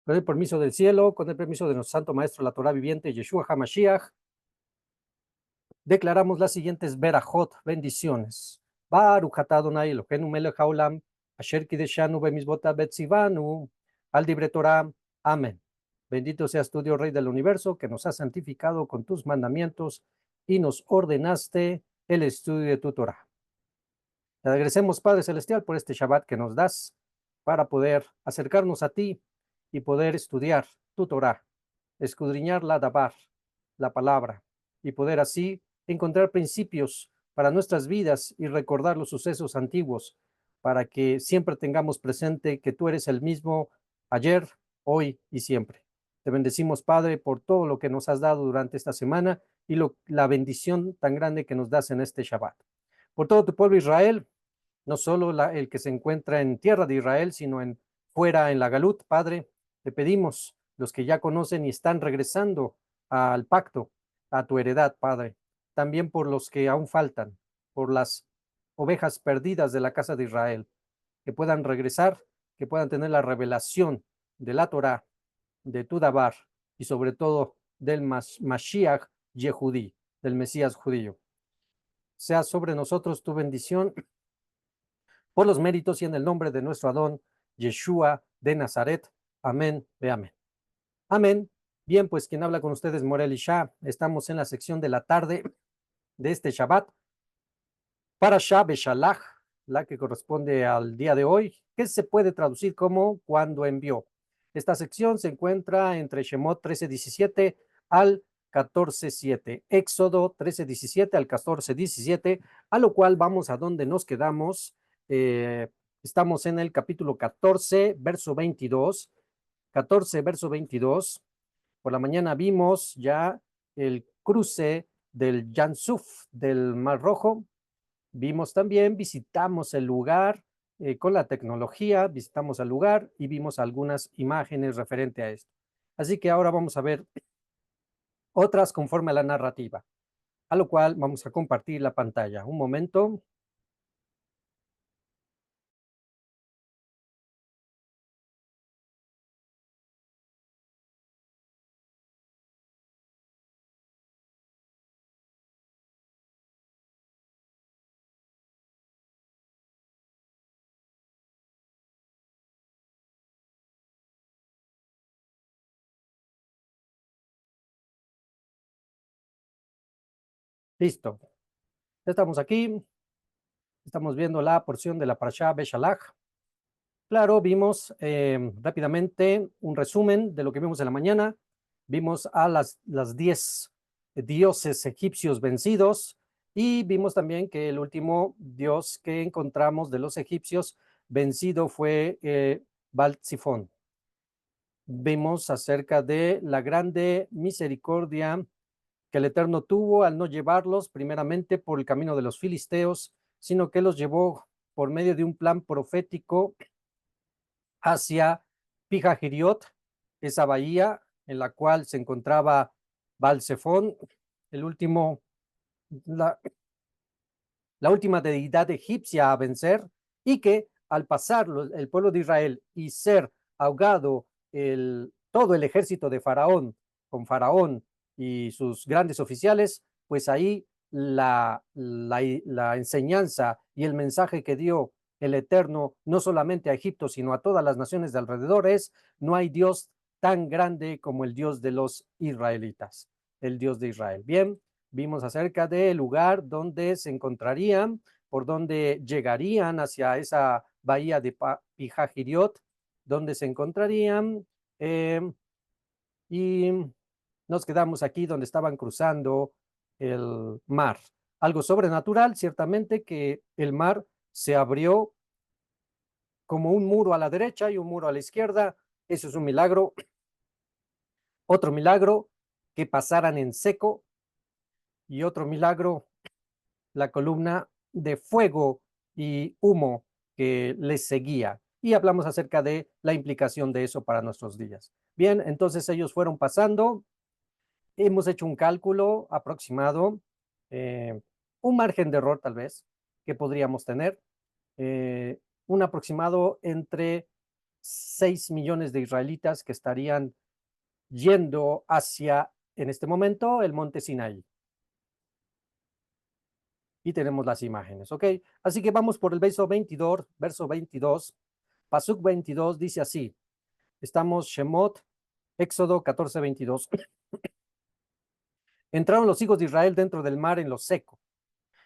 Con el permiso del cielo, con el permiso de nuestro Santo Maestro, la Torah viviente, Yeshua HaMashiach, declaramos las siguientes berajot, bendiciones. Baruch atah Adonai Eloheinu melech haolam, asher kideshanu bemizvot betzivanu, al dibre Torah. Amén. Bendito seas tú, Dios Rey del universo, que nos has santificado con tus mandamientos y nos ordenaste el estudio de tu Torah. Te agradecemos, Padre Celestial, por este Shabbat que nos das para poder acercarnos a ti y poder estudiar tu Torah, escudriñar la Dabar, la palabra, y poder así encontrar principios para nuestras vidas y recordar los sucesos antiguos, para que siempre tengamos presente que tú eres el mismo ayer, hoy y siempre. Te bendecimos, Padre, por todo lo que nos has dado durante esta semana y la bendición tan grande que nos das en este Shabbat. Por todo tu pueblo Israel, no solo el que se encuentra en tierra de Israel, sino fuera en la Galut, Padre, te pedimos, los que ya conocen y están regresando al pacto, a tu heredad, Padre, también por los que aún faltan, por las ovejas perdidas de la casa de Israel, que puedan regresar, que puedan tener la revelación de la Torah, de tu Dabar y sobre todo del Mashiach Yehudí, del Mesías judío. Sea sobre nosotros tu bendición por los méritos y en el nombre de nuestro Adón, Yeshua de Nazaret. Amén, ve amén. Amén. Bien, pues quien habla con ustedes, Morel Isha. Estamos en la sección de la tarde de este Shabbat, Parashá Beshalach, la que corresponde al día de hoy, que se puede traducir como cuando envió. Esta sección se encuentra entre Shemot 13:17 al 14:7, Éxodo 13:17 al 14:17, a lo cual vamos a donde nos quedamos. Estamos en el capítulo 14, verso 22. 14, verso 22. Por la mañana vimos ya el cruce del Yansuf, del Mar Rojo. Vimos también, visitamos el lugar con la tecnología, visitamos el lugar y vimos algunas imágenes referente a esto. Así que ahora vamos a ver otras conforme a la narrativa, a lo cual vamos a compartir la pantalla. Un momento. Listo. Ya estamos aquí. Estamos viendo la porción de la Parashá Beshalach. Claro, vimos rápidamente un resumen de lo que vimos en la mañana. Vimos a las 10 dioses egipcios vencidos y vimos también que el último dios que encontramos de los egipcios vencido fue Baal-Tzifón. Vimos acerca de la grande misericordia que el Eterno tuvo al no llevarlos primeramente por el camino de los filisteos, sino que los llevó por medio de un plan profético hacia Pijahiriot, esa bahía en la cual se encontraba Balsefón, el último, la, la última deidad egipcia a vencer, y que al pasar el pueblo de Israel y ser ahogado todo el ejército de Faraón, con Faraón y sus grandes oficiales, pues ahí la enseñanza y el mensaje que dio el Eterno, no solamente a Egipto, sino a todas las naciones de alrededor, es: no hay Dios tan grande como el Dios de los israelitas, el Dios de Israel. Bien, vimos acerca del lugar donde se encontrarían, por donde llegarían hacia esa bahía de Pijahiriot, donde se encontrarían, y nos quedamos aquí donde estaban cruzando el mar. Algo sobrenatural, ciertamente, que el mar se abrió como un muro a la derecha y un muro a la izquierda. Eso es un milagro. Otro milagro, que pasaran en seco. Y otro milagro, la columna de fuego y humo que les seguía. Y hablamos acerca de la implicación de eso para nuestros días. Bien, entonces ellos fueron pasando. Hemos hecho un cálculo aproximado, un margen de error tal vez que podríamos tener, un aproximado entre 6 millones de israelitas que estarían yendo hacia, en este momento, el monte Sinaí. Y tenemos las imágenes, ¿ok? Así que vamos por el verso 22. Pasuk 22 dice así. Estamos Shemot, Éxodo 14, 22. Entraron los hijos de Israel dentro del mar en lo seco,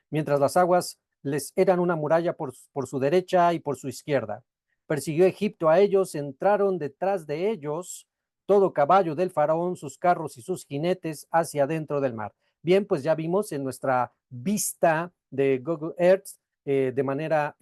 mientras las aguas les eran una muralla por su derecha y por su izquierda. Persiguió Egipto a ellos, entraron detrás de ellos todo caballo del faraón, sus carros y sus jinetes hacia adentro del mar. Bien, pues ya vimos en nuestra vista de Google Earth de manera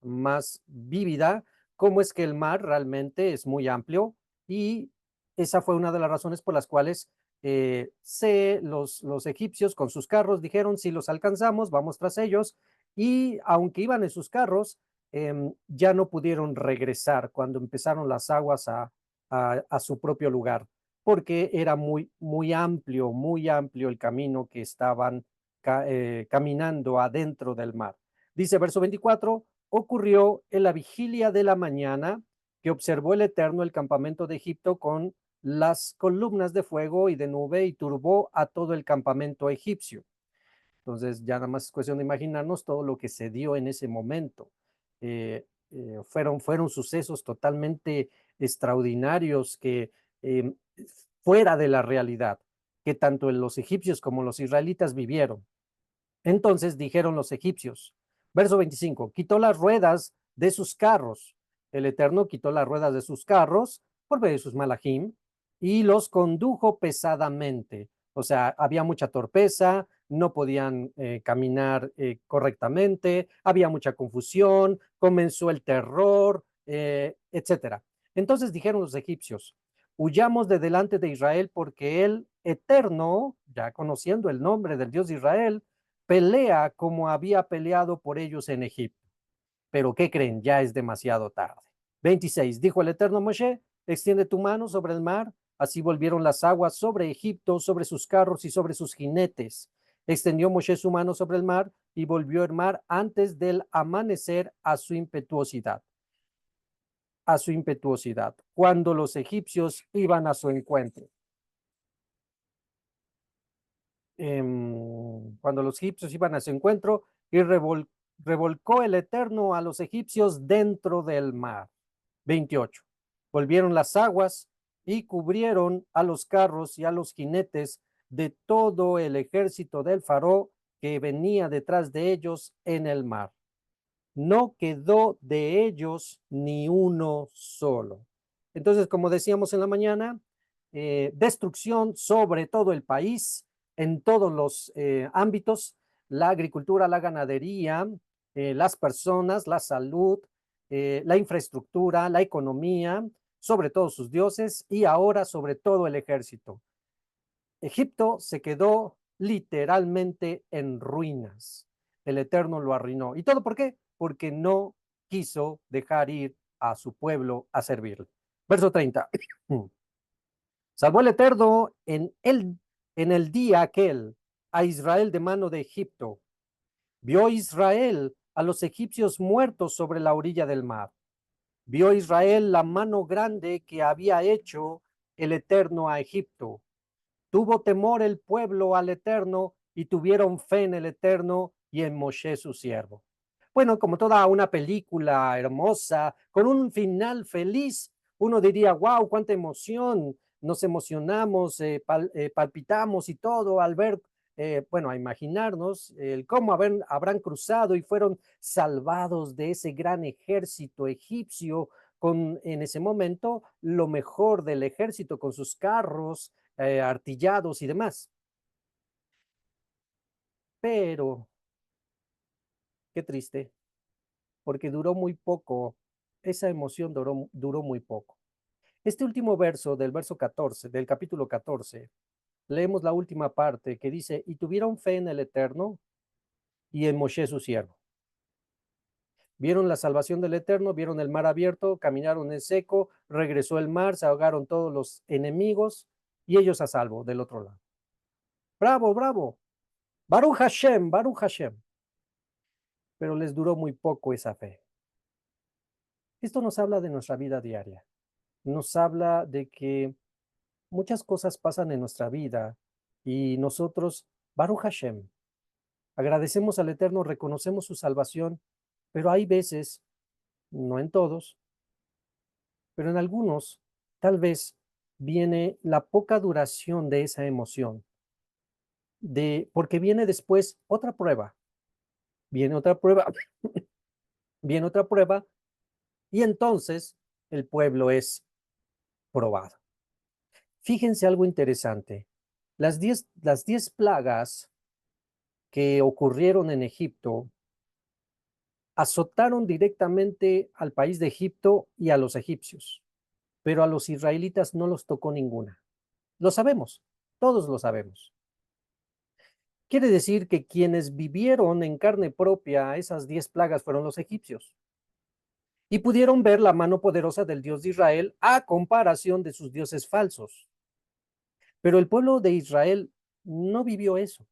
más vívida cómo es que el mar realmente es muy amplio y esa fue una de las razones por las cuales los egipcios con sus carros dijeron, si los alcanzamos, vamos tras ellos, y aunque iban en sus carros, ya no pudieron regresar cuando empezaron las aguas a su propio lugar, porque era muy amplio el camino que estaban caminando adentro del mar. Dice verso 24, ocurrió en la vigilia de la mañana que observó el Eterno el campamento de Egipto con las columnas de fuego y de nube y turbó a todo el campamento egipcio. Entonces ya nada más es cuestión de imaginarnos todo lo que se dio en ese momento. Fueron sucesos totalmente extraordinarios que eh, fuera de la realidad, que tanto los egipcios como los israelitas vivieron. Entonces dijeron los egipcios, verso 25, quitó las ruedas de sus carros. El Eterno quitó las ruedas de sus carros por medio de sus malajim y los condujo pesadamente. O sea, había mucha torpeza, no podían caminar correctamente, había mucha confusión, comenzó el terror, etcétera. Entonces dijeron los egipcios, huyamos de delante de Israel porque el Eterno, ya conociendo el nombre del Dios de Israel, pelea como había peleado por ellos en Egipto. Pero ¿qué creen? Ya es demasiado tarde. 26. Dijo el Eterno a Moshe, extiende tu mano sobre el mar. Así volvieron las aguas sobre Egipto, sobre sus carros y sobre sus jinetes. Extendió Moshe su mano sobre el mar y volvió el mar antes del amanecer a su impetuosidad. A su impetuosidad, cuando los egipcios iban a su encuentro. Cuando los egipcios iban a su encuentro y revolcó el Eterno a los egipcios dentro del mar. 28. Volvieron las aguas y cubrieron a los carros y a los jinetes de todo el ejército del faraón que venía detrás de ellos en el mar. No quedó de ellos ni uno solo. Entonces, como decíamos en la mañana, destrucción sobre todo el país, en todos los ámbitos, la agricultura, la ganadería, las personas, la salud, la infraestructura, la economía, sobre todo sus dioses y ahora sobre todo el ejército. Egipto se quedó literalmente en ruinas. El Eterno lo arruinó. ¿Y todo por qué? Porque no quiso dejar ir a su pueblo a servirle. Verso 30. Salvó el Eterno en el día aquel a Israel de mano de Egipto. Vio Israel a los egipcios muertos sobre la orilla del mar. Vio Israel la mano grande que había hecho el Eterno a Egipto. Tuvo temor el pueblo al Eterno y tuvieron fe en el Eterno y en Moshe su siervo. Bueno, como toda una película hermosa, con un final feliz, uno diría, wow, cuánta emoción, nos emocionamos, palpitamos y todo al ver, bueno, a imaginarnos cómo habrán cruzado y fueron salvados de ese gran ejército egipcio con en ese momento lo mejor del ejército con sus carros, artillados y demás. Pero, qué triste, porque duró muy poco, esa emoción duró muy poco. Este último verso del verso 14, del capítulo 14, leemos la última parte que dice, y tuvieron fe en el Eterno y en Moshe su siervo. Vieron la salvación del Eterno, vieron el mar abierto, caminaron en seco, regresó el mar, se ahogaron todos los enemigos y ellos a salvo del otro lado. Bravo, bravo. Baruch Hashem, Baruch Hashem. Pero les duró muy poco esa fe. Esto nos habla de nuestra vida diaria. Nos habla de que muchas cosas pasan en nuestra vida y nosotros, Baruch Hashem, agradecemos al Eterno, reconocemos su salvación, pero hay veces, no en todos, pero en algunos, tal vez viene la poca duración de esa emoción, porque viene después otra prueba, viene otra prueba, viene otra prueba, y entonces el pueblo es probado. Fíjense algo interesante. Las diez plagas que ocurrieron en Egipto azotaron directamente al país de Egipto y a los egipcios, pero a los israelitas no los tocó ninguna. Lo sabemos, todos lo sabemos. Quiere decir que quienes vivieron en carne propia esas 10 plagas fueron los egipcios y pudieron ver la mano poderosa del Dios de Israel a comparación de sus dioses falsos. Pero el pueblo de Israel no vivió eso,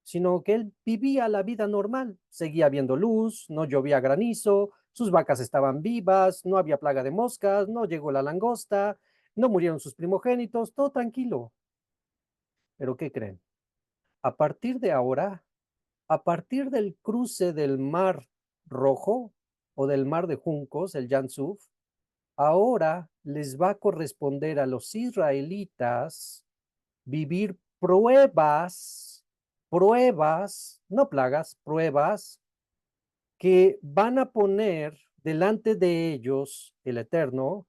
sino que él vivía la vida normal, seguía viendo luz, no llovía granizo, sus vacas estaban vivas, no había plaga de moscas, no llegó la langosta, no murieron sus primogénitos, todo tranquilo. Pero ¿qué creen? A partir de ahora, a partir del cruce del Mar Rojo o del Mar de Juncos, el Yansuf, ahora les va a corresponder a los israelitas vivir pruebas, no plagas, pruebas que van a poner delante de ellos el Eterno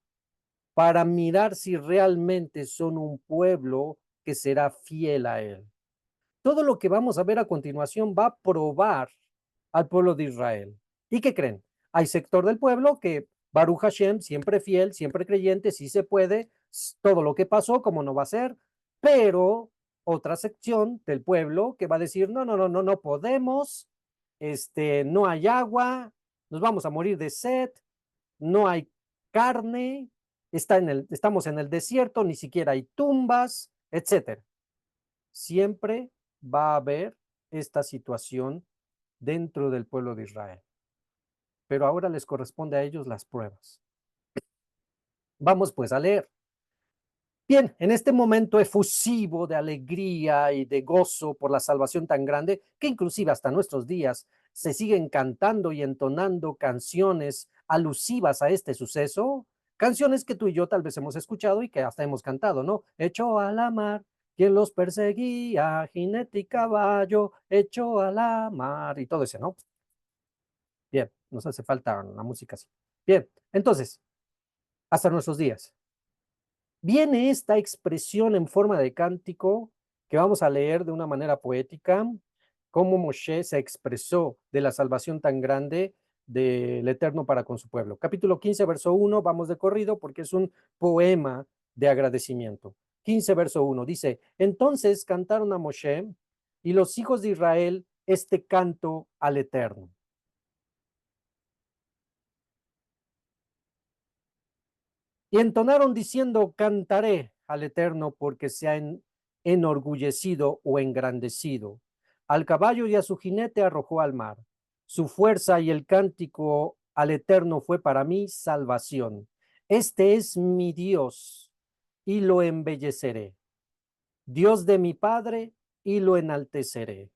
para mirar si realmente son un pueblo que será fiel a él. Todo lo que vamos a ver a continuación va a probar al pueblo de Israel. ¿Y qué creen? Hay sector del pueblo que Baruch Hashem, siempre fiel, siempre creyente, sí se puede, todo lo que pasó, como no va a ser, pero otra sección del pueblo que va a decir, no, no, no, no, no podemos, no hay agua, nos vamos a morir de sed, no hay carne, estamos en el desierto, ni siquiera hay tumbas, etcétera. Siempre va a haber esta situación dentro del pueblo de Israel. Pero ahora les corresponde a ellos las pruebas. Vamos pues a leer. Bien, en este momento efusivo de alegría y de gozo por la salvación tan grande, que inclusive hasta nuestros días se siguen cantando y entonando canciones alusivas a este suceso, canciones que tú y yo tal vez hemos escuchado y que hasta hemos cantado, ¿no? Echó a la mar, quien los perseguía, jinete y caballo, echó a la mar, y todo ese, ¿no? Bien, nos hace falta la música así. Bien, entonces, hasta nuestros días. Viene esta expresión en forma de cántico que vamos a leer de una manera poética, cómo Moshe se expresó de la salvación tan grande del Eterno para con su pueblo. Capítulo 15, verso 1, vamos de corrido porque es un poema de agradecimiento. 15, verso 1, dice, entonces cantaron a Moshe y los hijos de Israel este canto al Eterno. Y entonaron diciendo, cantaré al Eterno porque se ha enorgullecido o engrandecido. Al caballo y a su jinete arrojó al mar. Su fuerza y el cántico al Eterno fue para mí salvación. Este es mi Dios y lo embelleceré. Dios de mi Padre y lo enalteceré.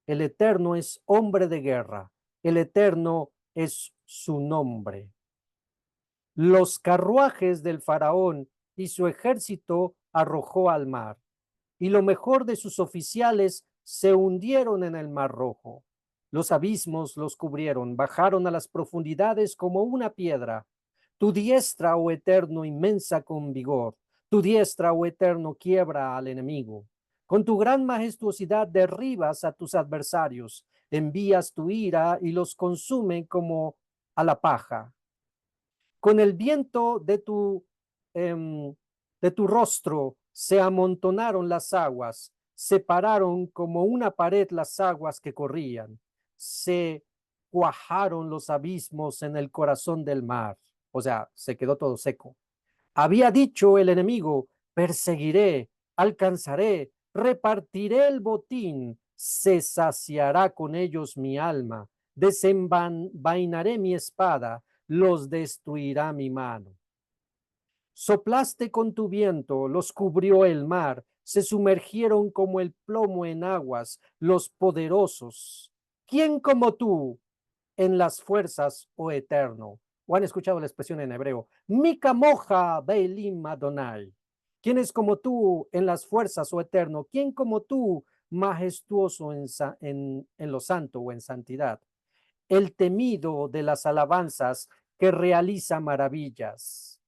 El Eterno es hombre de guerra. El Eterno es su nombre. Los carruajes del faraón y su ejército arrojó al mar, y lo mejor de sus oficiales se hundieron en el mar rojo. Los abismos los cubrieron, bajaron a las profundidades como una piedra. Tu diestra, oh Eterno, inmensa con vigor, tu diestra, oh Eterno, quiebra al enemigo. Con tu gran majestuosidad derribas a tus adversarios, envías tu ira y los consume como a la paja. Con el viento de tu rostro se amontonaron las aguas, separaron como una pared las aguas que corrían, se cuajaron los abismos en el corazón del mar, o sea, se quedó todo seco. Había dicho el enemigo, perseguiré, alcanzaré, repartiré el botín, se saciará con ellos mi alma, desenvainaré mi espada, los destruirá mi mano. Soplaste con tu viento, los cubrió el mar, se sumergieron como el plomo en aguas, los poderosos. ¿Quién como tú en las fuerzas, oh Eterno? ¿O han escuchado la expresión en hebreo? Mika moja Beilim Adonai. ¿Quién es como tú en las fuerzas, oh Eterno? ¿Quién como tú, majestuoso en lo santo o en santidad? El temido de las alabanzas que realiza maravillas.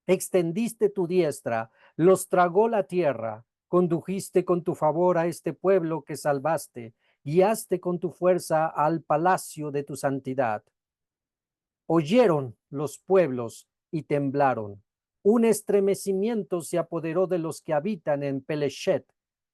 Extendiste tu diestra, los tragó la tierra, condujiste con tu favor a este pueblo que salvaste, guiaste con tu fuerza al palacio de tu santidad. Oyeron los pueblos y temblaron. Un estremecimiento se apoderó de los que habitan en Peleshet.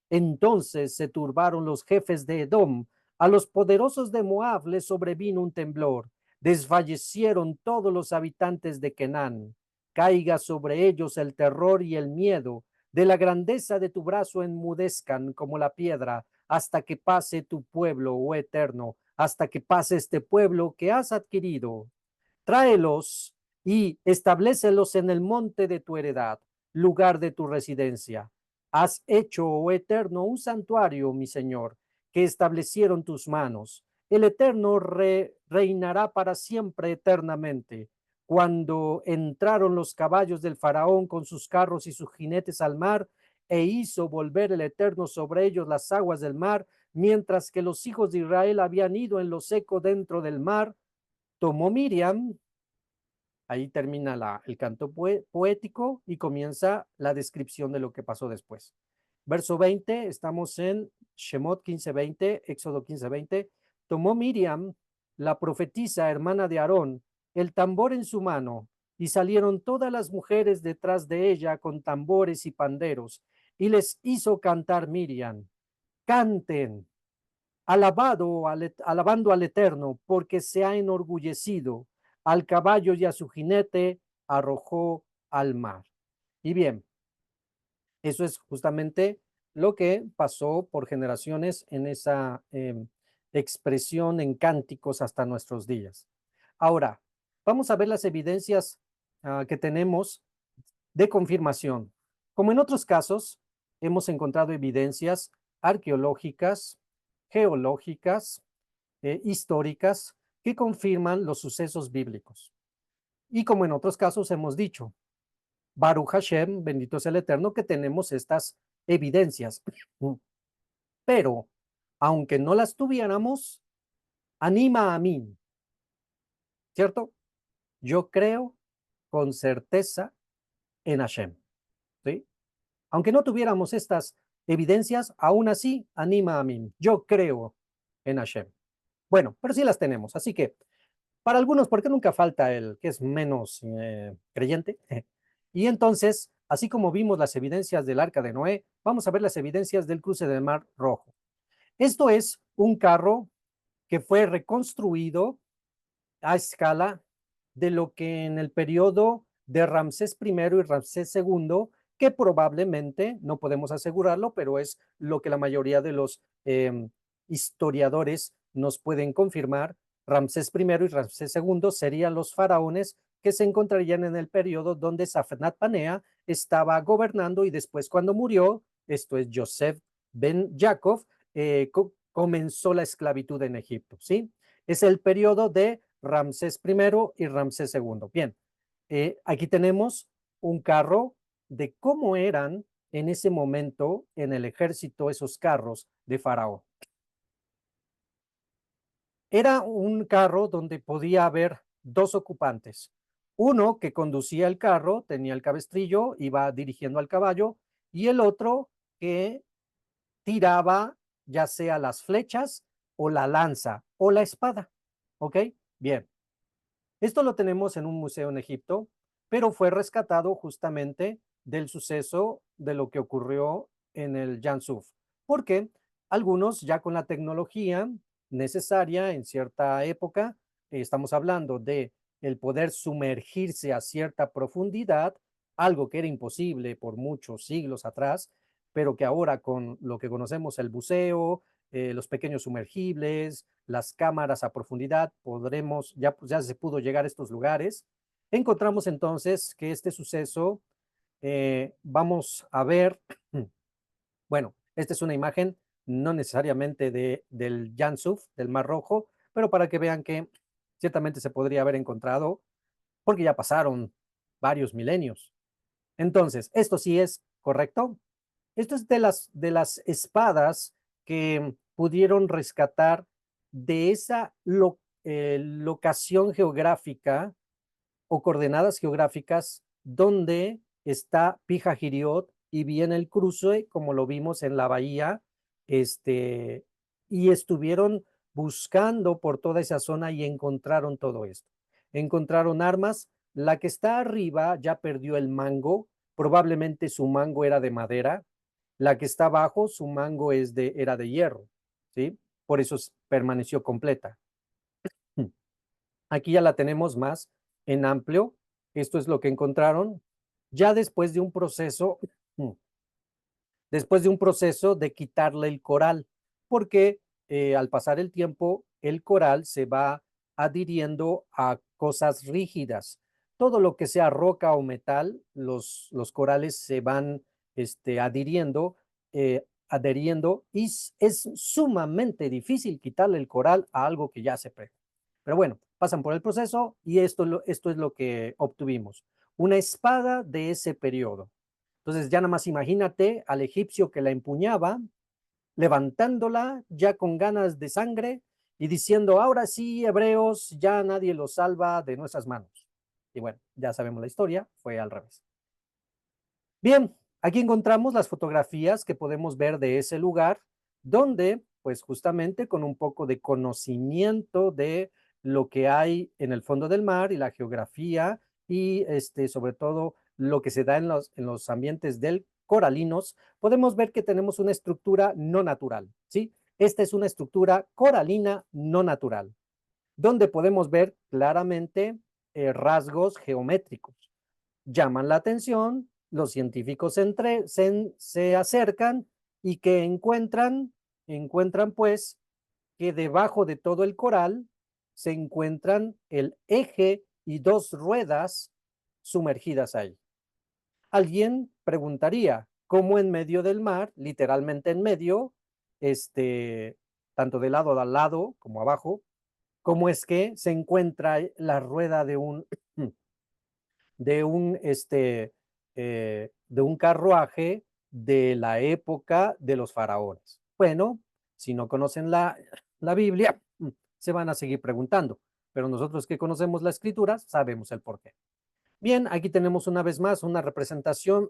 Entonces se turbaron los jefes de Edom. A los poderosos de Moab les sobrevino un temblor. Desfallecieron todos los habitantes de Kenán. Caiga sobre ellos el terror y el miedo. De la grandeza de tu brazo enmudezcan como la piedra, hasta que pase tu pueblo, oh Eterno, hasta que pase este pueblo que has adquirido. Tráelos y establécelos en el monte de tu heredad, lugar de tu residencia. Has hecho, oh Eterno, un santuario, mi Señor, que establecieron tus manos. El Eterno reinará para siempre eternamente. Cuando entraron los caballos del faraón con sus carros y sus jinetes al mar, e hizo volver el Eterno sobre ellos las aguas del mar, mientras que los hijos de Israel habían ido en lo seco dentro del mar, tomó Miriam, ahí termina el canto poético y comienza la descripción de lo que pasó después. Verso 20, estamos en Shemot 15:20, Éxodo 15:20. Tomó Miriam, la profetisa, hermana de Aarón, el tambor en su mano, y salieron todas las mujeres detrás de ella con tambores y panderos, y les hizo cantar Miriam. Canten, alabando al Eterno, porque se ha enorgullecido. Al caballo y a su jinete arrojó al mar. Y bien, eso es justamente lo que pasó por generaciones en esa expresión en cánticos hasta nuestros días. Ahora, vamos a ver las evidencias que tenemos de confirmación. Como en otros casos, hemos encontrado evidencias arqueológicas, geológicas, históricas que confirman los sucesos bíblicos. Y como en otros casos hemos dicho, Baruch Hashem, bendito es el Eterno, que tenemos estas evidencias. Pero, aunque no las tuviéramos, anima a mí, ¿cierto? Yo creo con certeza en Hashem, ¿sí? Aunque no tuviéramos estas evidencias, aún así anima a mí. Yo creo en Hashem. Bueno, pero sí las tenemos, así que para algunos, porque nunca falta el que es menos creyente. Y entonces, así como vimos las evidencias del arca de Noé, vamos a ver las evidencias del cruce del Mar Rojo. Esto es un carro que fue reconstruido a escala de lo que en el periodo de Ramsés I y Ramsés II, que probablemente, no podemos asegurarlo, pero es lo que la mayoría de los historiadores nos pueden confirmar. Ramsés I y Ramsés II serían los faraones que se encontrarían en el periodo donde Safnat Panea estaba gobernando y después cuando murió, esto es Joseph ben Jacob, comenzó la esclavitud en Egipto, ¿sí? Es el periodo de Ramsés I y Ramsés II. Bien, aquí tenemos un carro de cómo eran en ese momento en el ejército esos carros de Faraón. Era un carro donde podía haber dos ocupantes. Uno que conducía el carro, tenía el cabestrillo, iba dirigiendo al caballo, y el otro que tiraba ya sea las flechas o la lanza o la espada. ¿Ok? Bien. Esto lo tenemos en un museo en Egipto, pero fue rescatado justamente del suceso de lo que ocurrió en el Yansuf, porque algunos ya con la tecnología necesaria en cierta época, estamos hablando de el poder sumergirse a cierta profundidad, algo que era imposible por muchos siglos atrás, pero que ahora con lo que conocemos el buceo, los pequeños sumergibles, las cámaras a profundidad, ya se pudo llegar a estos lugares. Encontramos entonces que este suceso, vamos a ver, bueno, esta es una imagen no necesariamente del Yansuf, del Mar Rojo, pero para que vean que ciertamente se podría haber encontrado, porque ya pasaron varios milenios. Entonces, esto sí es correcto. Esto es de las espadas que pudieron rescatar de esa locación geográfica o coordenadas geográficas donde está Pijajiriot y viene el cruce, como lo vimos en la bahía, y estuvieron buscando por toda esa zona y encontraron todo esto. Encontraron armas. La que está arriba ya perdió el mango, probablemente su mango era de madera. La que está abajo, su mango era de hierro, ¿sí? Por eso permaneció completa. Aquí ya la tenemos más en amplio. Esto es lo que encontraron ya después de un proceso de quitarle el coral, porque al pasar el tiempo, el coral se va adhiriendo a cosas rígidas. Todo lo que sea roca o metal, los corales se van adheriendo y es sumamente difícil quitarle el coral a algo que ya se pegó. Pero bueno, pasan por el proceso y esto es lo que obtuvimos. Una espada de ese periodo. Entonces ya nada más imagínate al egipcio que la empuñaba, levantándola ya con ganas de sangre y diciendo, ahora sí, hebreos, ya nadie los salva de nuestras manos. Y bueno, ya sabemos la historia, fue al revés. Bien, aquí encontramos las fotografías que podemos ver de ese lugar, donde, pues justamente con un poco de conocimiento de lo que hay en el fondo del mar y la geografía y sobre todo lo que se da en los ambientes del coralinos, podemos ver que tenemos una estructura no natural, ¿sí? Esta es una estructura coralina no natural, donde podemos ver claramente rasgos geométricos. Llaman la atención, los científicos se acercan y que encuentran pues que debajo de todo el coral se encuentran el eje y dos ruedas sumergidas ahí. Alguien preguntaría, ¿cómo en medio del mar, literalmente en medio, tanto de lado a lado como abajo, cómo es que se encuentra la rueda de un carruaje de la época de los faraones? Bueno, si no conocen la Biblia, se van a seguir preguntando, pero nosotros que conocemos la escritura sabemos el porqué. Bien, aquí tenemos una vez más una representación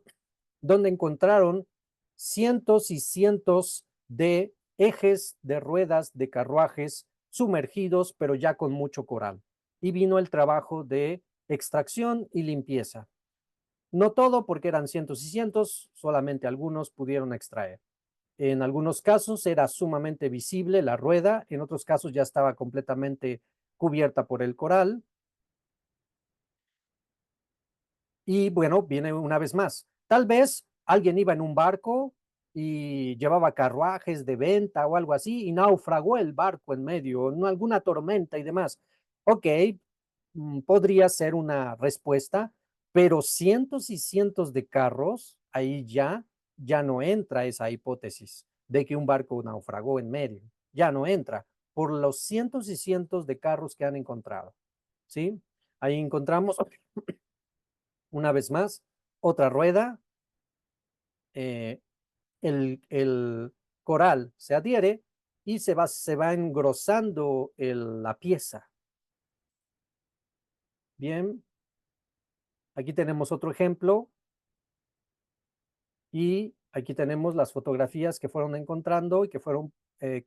donde encontraron cientos y cientos de ejes de ruedas de carruajes sumergidos, pero ya con mucho coral. Y vino el trabajo de extracción y limpieza. No todo, porque eran cientos y cientos, solamente algunos pudieron extraer. En algunos casos era sumamente visible la rueda, en otros casos ya estaba completamente cubierta por el coral. Y bueno, viene una vez más. Tal vez alguien iba en un barco y llevaba carruajes de venta o algo así y naufragó el barco en medio, no alguna tormenta y demás. Ok, podría ser una respuesta, pero cientos y cientos de carros, ahí ya no entra esa hipótesis de que un barco naufragó en medio. Ya no entra por los cientos y cientos de carros que han encontrado. ¿Sí? Ahí encontramos una vez más otra rueda, eh, el coral se adhiere y se va engrosando la pieza. Bien, aquí tenemos otro ejemplo y aquí tenemos las fotografías que fueron encontrando y que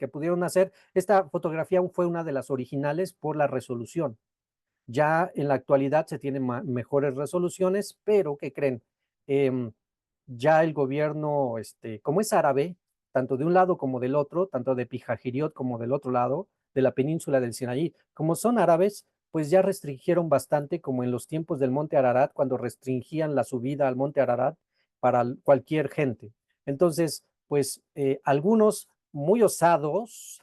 pudieron hacer. Esta fotografía fue una de las originales por la resolución. Ya en la actualidad se tienen mejores resoluciones, pero ¿qué creen? Em, ya el gobierno, como es árabe, tanto de un lado como del otro, tanto de Pijajiriot como del otro lado, de la península del Sinaí, como son árabes, pues ya restringieron bastante, como en los tiempos del Monte Ararat, cuando restringían la subida al Monte Ararat para cualquier gente. Entonces, pues algunos muy osados,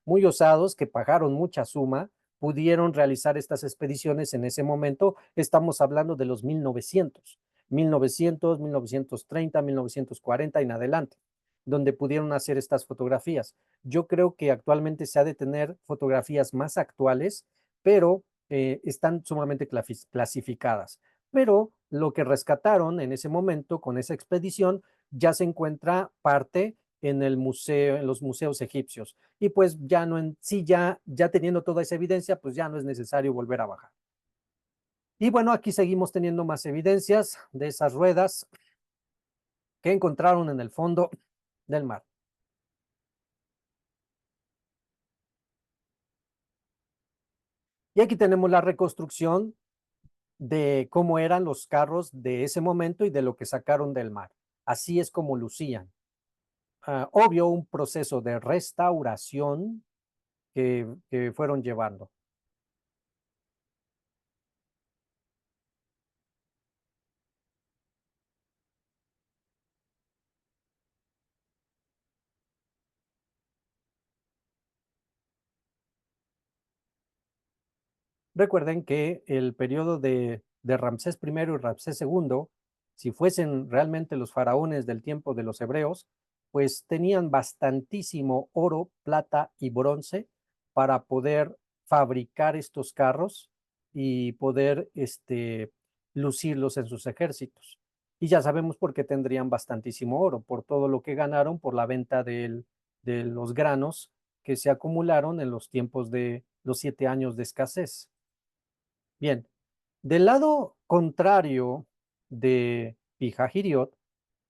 muy osados, que pagaron mucha suma, pudieron realizar estas expediciones en ese momento. Estamos hablando de los 1900, 1900, 1930, 1940 en adelante, donde pudieron hacer estas fotografías. Yo creo que actualmente se ha de tener fotografías más actuales, pero están sumamente clasificadas. Pero lo que rescataron en ese momento con esa expedición ya se encuentra parte en el museo, en los museos egipcios. Y pues ya no en sí, ya teniendo toda esa evidencia, pues ya no es necesario volver a bajar. Y bueno, aquí seguimos teniendo más evidencias de esas ruedas que encontraron en el fondo del mar. Y aquí tenemos la reconstrucción de cómo eran los carros de ese momento y de lo que sacaron del mar. Así es como lucían. Obvio, un proceso de restauración que fueron llevando. Recuerden que el periodo de Ramsés I y Ramsés II, si fuesen realmente los faraones del tiempo de los hebreos, pues tenían bastantísimo oro, plata y bronce para poder fabricar estos carros y poder lucirlos en sus ejércitos. Y ya sabemos por qué tendrían bastantísimo oro, por todo lo que ganaron por la venta de los granos que se acumularon en los tiempos de los 7 años de escasez. Bien, del lado contrario de Pijajiriot,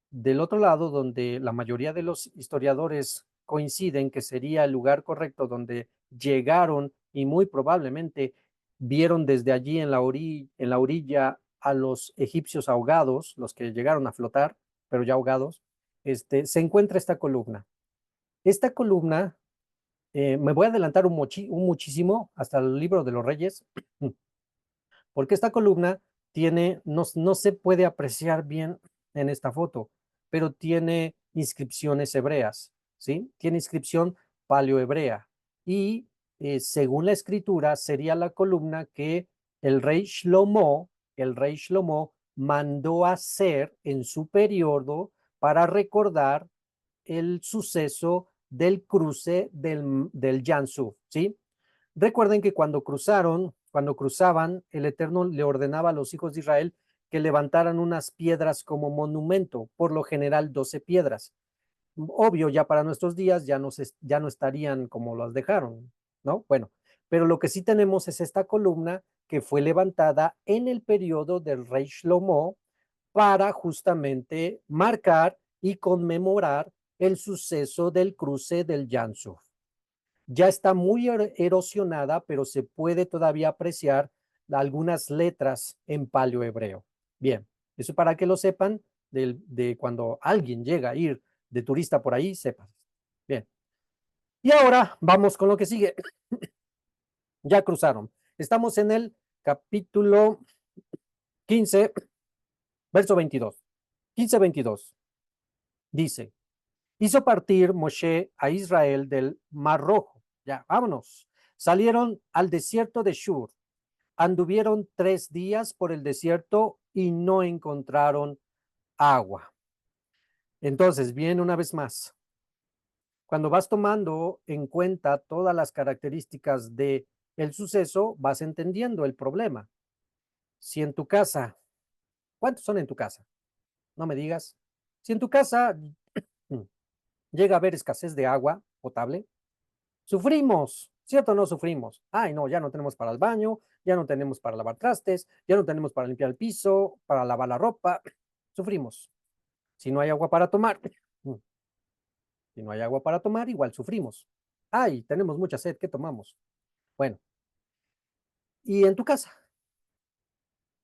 del otro lado, donde la mayoría de los historiadores coinciden que sería el lugar correcto donde llegaron y muy probablemente vieron desde allí en la orilla a los egipcios ahogados, los que llegaron a flotar, pero ya ahogados, se encuentra esta columna. Esta columna, me voy a adelantar un muchísimo hasta el libro de los Reyes, porque esta columna tiene, no se puede apreciar bien en esta foto, pero tiene inscripciones hebreas, ¿sí? Tiene inscripción paleohebrea y según la escritura sería la columna que el rey Shlomo mandó hacer en su periodo para recordar el suceso del cruce del Yansuf, ¿sí? Recuerden que cuando cruzaban, el Eterno le ordenaba a los hijos de Israel que levantaran unas piedras como monumento, por lo general 12 piedras. Obvio, ya para nuestros días ya no estarían como las dejaron, ¿no? Bueno, pero lo que sí tenemos es esta columna que fue levantada en el periodo del rey Shlomo para justamente marcar y conmemorar el suceso del cruce del Yansuf. Ya está muy erosionada, pero se puede todavía apreciar algunas letras en paleohebreo. Bien, eso para que lo sepan de cuando alguien llega a ir de turista por ahí, sepas. Bien, y ahora vamos con lo que sigue. Ya cruzaron. Estamos en el capítulo 15, verso 22. 15-22. Dice, hizo partir Moshe a Israel del Mar Rojo. Ya, vámonos. Salieron al desierto de Shur. Anduvieron 3 días por el desierto y no encontraron agua. Entonces, bien, una vez más, cuando vas tomando en cuenta todas las características de el suceso, vas entendiendo el problema. Si en tu casa, ¿cuántos son en tu casa? No me digas. Si en tu casa llega a haber escasez de agua potable, sufrimos, ¿cierto o no sufrimos? Ay, no, ya no tenemos para el baño, ya no tenemos para lavar trastes, ya no tenemos para limpiar el piso, para lavar la ropa. Sufrimos. Si no hay agua para tomar, si no hay agua para tomar, igual sufrimos. Ay, tenemos mucha sed, ¿qué tomamos? Bueno, y en tu casa,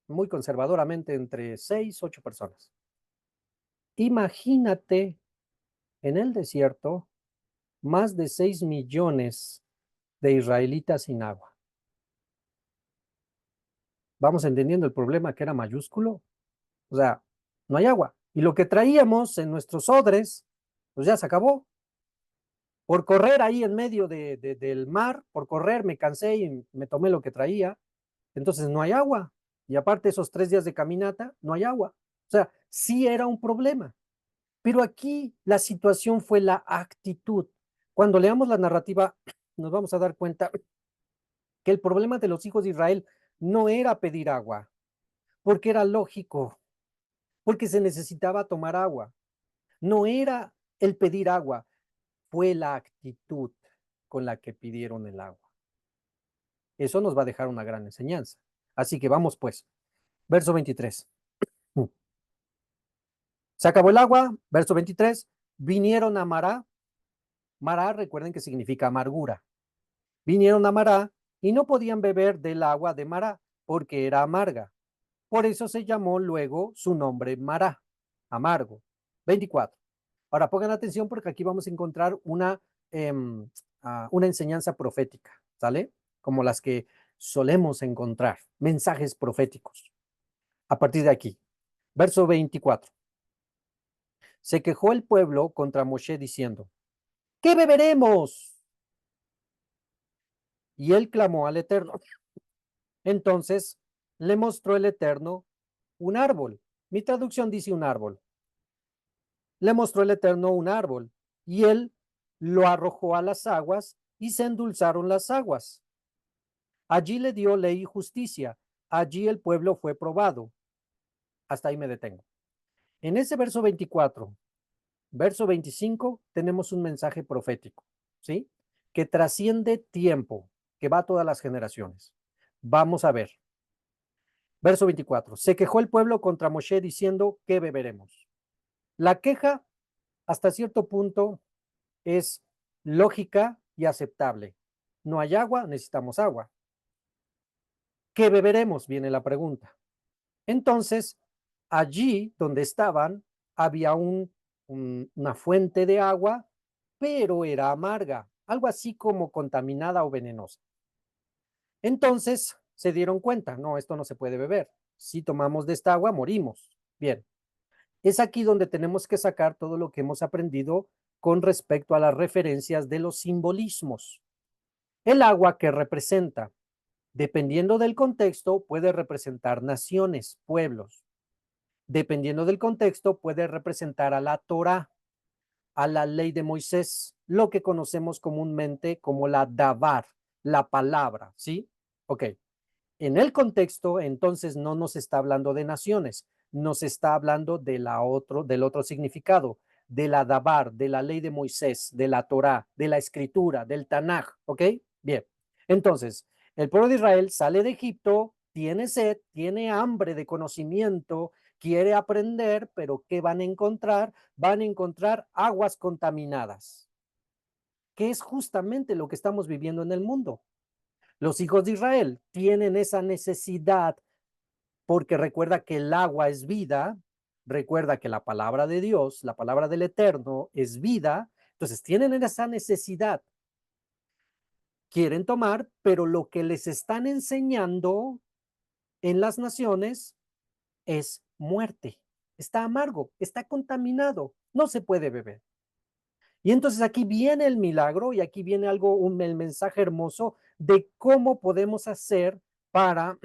muy conservadoramente, entre 6, 8 personas. Imagínate en el desierto más de 6 millones de israelitas sin agua. Vamos entendiendo el problema que era mayúsculo. O sea, no hay agua. Y lo que traíamos en nuestros odres, pues ya se acabó. Por correr ahí en medio del mar, por correr me cansé y me tomé lo que traía. Entonces no hay agua. Y aparte esos 3 días de caminata, no hay agua. O sea, sí era un problema. Pero aquí la situación fue la actitud. Cuando leamos la narrativa, nos vamos a dar cuenta que el problema de los hijos de Israel no era pedir agua, porque era lógico, porque se necesitaba tomar agua. No era el pedir agua, fue la actitud con la que pidieron el agua. Eso nos va a dejar una gran enseñanza. Así que vamos pues. Verso 23. Se acabó el agua. Verso 23. Vinieron a Mará. Mará, recuerden que significa amargura. Vinieron a Mará y no podían beber del agua de Mará porque era amarga. Por eso se llamó luego su nombre Mará, amargo. 24. Ahora pongan atención porque aquí vamos a encontrar una enseñanza profética, ¿sale? Como las que solemos encontrar, mensajes proféticos. A partir de aquí, verso 24. Se quejó el pueblo contra Moshe diciendo, ¿qué beberemos? Y él clamó al Eterno. Entonces le mostró el Eterno un árbol. Mi traducción dice un árbol. Le mostró el Eterno un árbol y él lo arrojó a las aguas y se endulzaron las aguas. Allí le dio ley y justicia. Allí el pueblo fue probado. Hasta ahí me detengo. En ese verso 24, verso 25, tenemos un mensaje profético, ¿sí? Que trasciende tiempo, que va a todas las generaciones. Vamos a ver. Verso 24. Se quejó el pueblo contra Moshe diciendo, ¿qué beberemos? La queja, hasta cierto punto, es lógica y aceptable. No hay agua, necesitamos agua. ¿Qué beberemos? Viene la pregunta. Entonces, allí donde estaban, había una fuente de agua, pero era amarga, algo así como contaminada o venenosa. Entonces se dieron cuenta, no, esto no se puede beber. Si tomamos de esta agua, morimos. Bien, es aquí donde tenemos que sacar todo lo que hemos aprendido con respecto a las referencias de los simbolismos. El agua que representa, dependiendo del contexto, puede representar naciones, pueblos. Dependiendo del contexto, puede representar a la Torá, a la ley de Moisés, lo que conocemos comúnmente como la Dabar, la palabra, ¿sí? Ok. En el contexto, entonces, no nos está hablando de naciones, nos está hablando del otro significado, de la Dabar, de la ley de Moisés, de la Torá, de la escritura, del Tanaj, ¿ok? Bien. Entonces, el pueblo de Israel sale de Egipto, tiene sed, tiene hambre de conocimiento, quiere aprender, pero ¿qué van a encontrar? Van a encontrar aguas contaminadas, que es justamente lo que estamos viviendo en el mundo. Los hijos de Israel tienen esa necesidad porque recuerda que el agua es vida, recuerda que la palabra de Dios, la palabra del Eterno es vida, entonces tienen esa necesidad, quieren tomar, pero lo que les están enseñando en las naciones es muerte, está amargo, está contaminado, no se puede beber. Y entonces aquí viene el milagro y aquí viene el mensaje hermoso de cómo podemos hacer para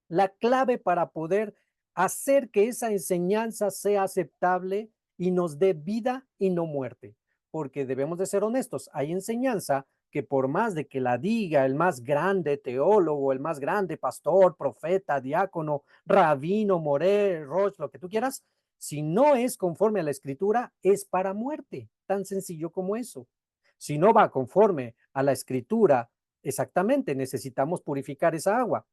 la clave para poder hacer que esa enseñanza sea aceptable y nos dé vida y no muerte. Porque debemos de ser honestos, hay enseñanza que por más de que la diga el más grande teólogo, el más grande pastor, profeta, diácono, rabino, moré, roch, lo que tú quieras, si no es conforme a la escritura, es para muerte, tan sencillo como eso. Si no va conforme a la escritura, exactamente, necesitamos purificar esa agua.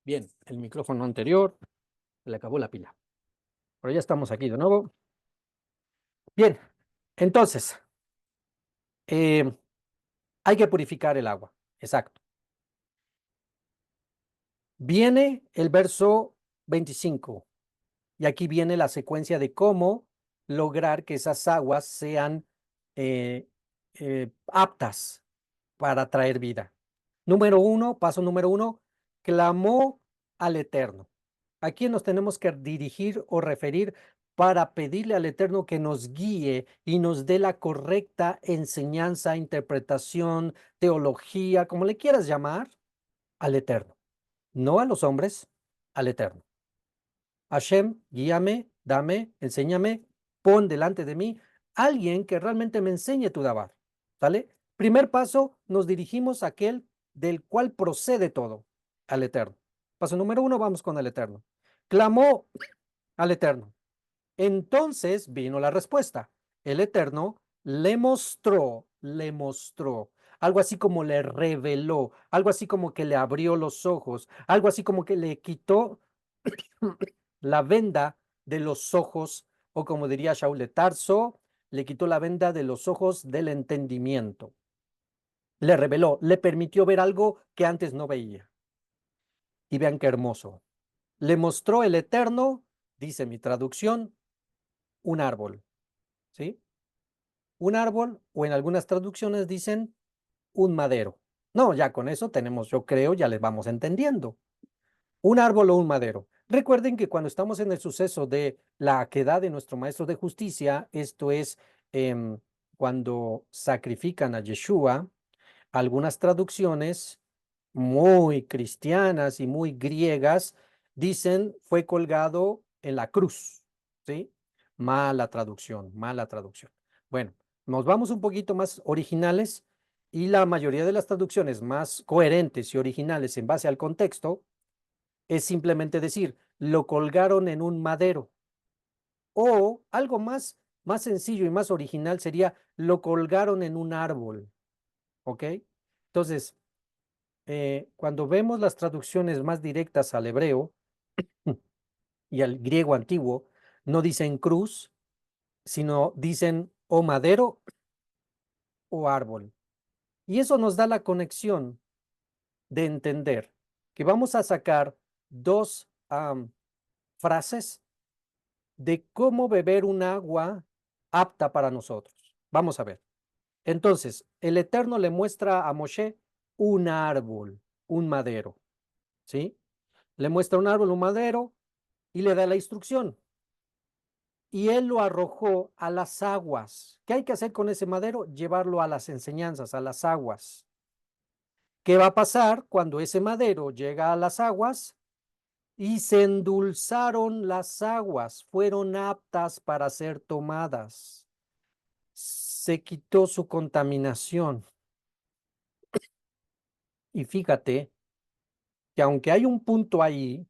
Bien, el micrófono anterior, se le acabó la pila. Pero ya estamos aquí de nuevo. Bien, entonces, eh, hay que purificar el agua. Exacto. Viene el verso 25 y aquí viene la secuencia de cómo lograr que esas aguas sean eh, aptas para traer vida. Número uno, paso número uno, clamó al Eterno. ¿A quién nos tenemos que dirigir o referir para pedirle al Eterno que nos guíe y nos dé la correcta enseñanza, interpretación, teología, como le quieras llamar? Al Eterno. No a los hombres, al Eterno. Hashem, guíame, dame, enséñame, pon delante de mí alguien que realmente me enseñe tu dabar. ¿Sale? Primer paso, nos dirigimos a aquel del cual procede todo, al Eterno. Paso número uno, vamos con el Eterno. Clamó al Eterno. Entonces vino la respuesta. El Eterno le mostró, algo así como le reveló, algo así como que le abrió los ojos, algo así como que le quitó la venda de los ojos, o como diría Shaul de Tarso, le quitó la venda de los ojos del entendimiento. Le reveló, le permitió ver algo que antes no veía. Y vean qué hermoso. Le mostró el Eterno, dice mi traducción, un árbol, ¿sí? Un árbol, o en algunas traducciones dicen un madero. No, ya con eso tenemos, yo creo, ya les vamos entendiendo. Un árbol o un madero. Recuerden que cuando estamos en el suceso de la aquedad de nuestro Maestro de Justicia, esto es cuando sacrifican a Yeshua, algunas traducciones muy cristianas y muy griegas dicen fue colgado en la cruz, ¿sí? Mala traducción, mala traducción. Bueno, nos vamos un poquito más originales y la mayoría de las traducciones más coherentes y originales en base al contexto es simplemente decir, lo colgaron en un madero. O algo más sencillo y más original sería, lo colgaron en un árbol. ¿Ok? Entonces, cuando vemos las traducciones más directas al hebreo y al griego antiguo, no dicen cruz, sino dicen o madero o árbol. Y eso nos da la conexión de entender que vamos a sacar dos frases de cómo beber un agua apta para nosotros. Vamos a ver. Entonces, el Eterno le muestra a Moshe un árbol, un madero, ¿sí? Le muestra un árbol, un madero, y le da la instrucción. Y él lo arrojó a las aguas. ¿Qué hay que hacer con ese madero? Llevarlo a las enseñanzas, a las aguas. ¿Qué va a pasar cuando ese madero llega a las aguas? Y se endulzaron las aguas, fueron aptas para ser tomadas. Se quitó su contaminación. Y fíjate que aunque hay un punto ahí,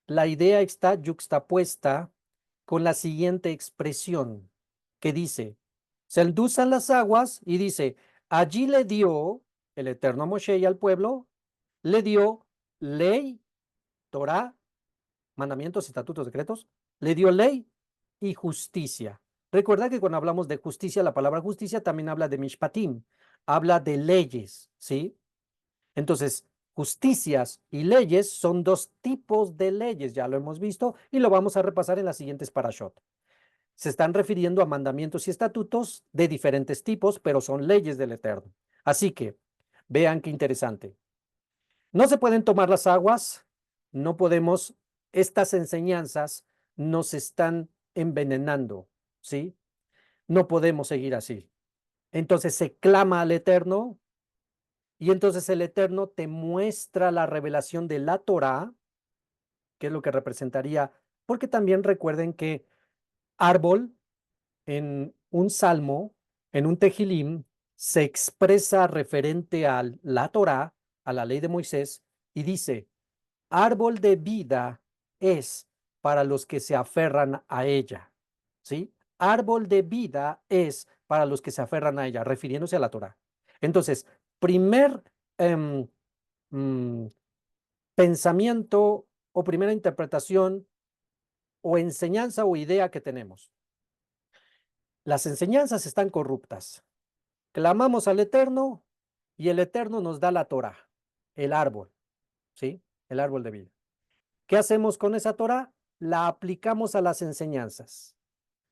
la idea está yuxtapuesta con la siguiente expresión que dice, se endulzan las aguas y dice, allí le dio el Eterno a Moshe y al pueblo, le dio ley, Torah, mandamientos, estatutos, decretos, le dio ley y justicia. Recuerda que cuando hablamos de justicia, la palabra justicia también habla de mishpatim, habla de leyes, ¿sí? Entonces, justicias y leyes son dos tipos de leyes, ya lo hemos visto y lo vamos a repasar en las siguientes parashot. Se están refiriendo a mandamientos y estatutos de diferentes tipos, pero son leyes del Eterno. Así que, vean qué interesante. No se pueden tomar las aguas, no podemos, estas enseñanzas nos están envenenando, ¿sí? No podemos seguir así. Entonces se clama al Eterno y entonces el Eterno te muestra la revelación de la Torá, que es lo que representaría, porque también recuerden que árbol en un salmo, en un tejilim, se expresa referente a la Torá, a la ley de Moisés, y dice, árbol de vida es para los que se aferran a ella, ¿sí? Árbol de vida es para los que se aferran a ella, refiriéndose a la Torá. Entonces, primer em, mm, pensamiento o primera interpretación o enseñanza o idea que tenemos. Las enseñanzas están corruptas. Clamamos al Eterno y el Eterno nos da la Torá, el árbol, ¿sí? El árbol de vida. ¿Qué hacemos con esa Torá? La aplicamos a las enseñanzas.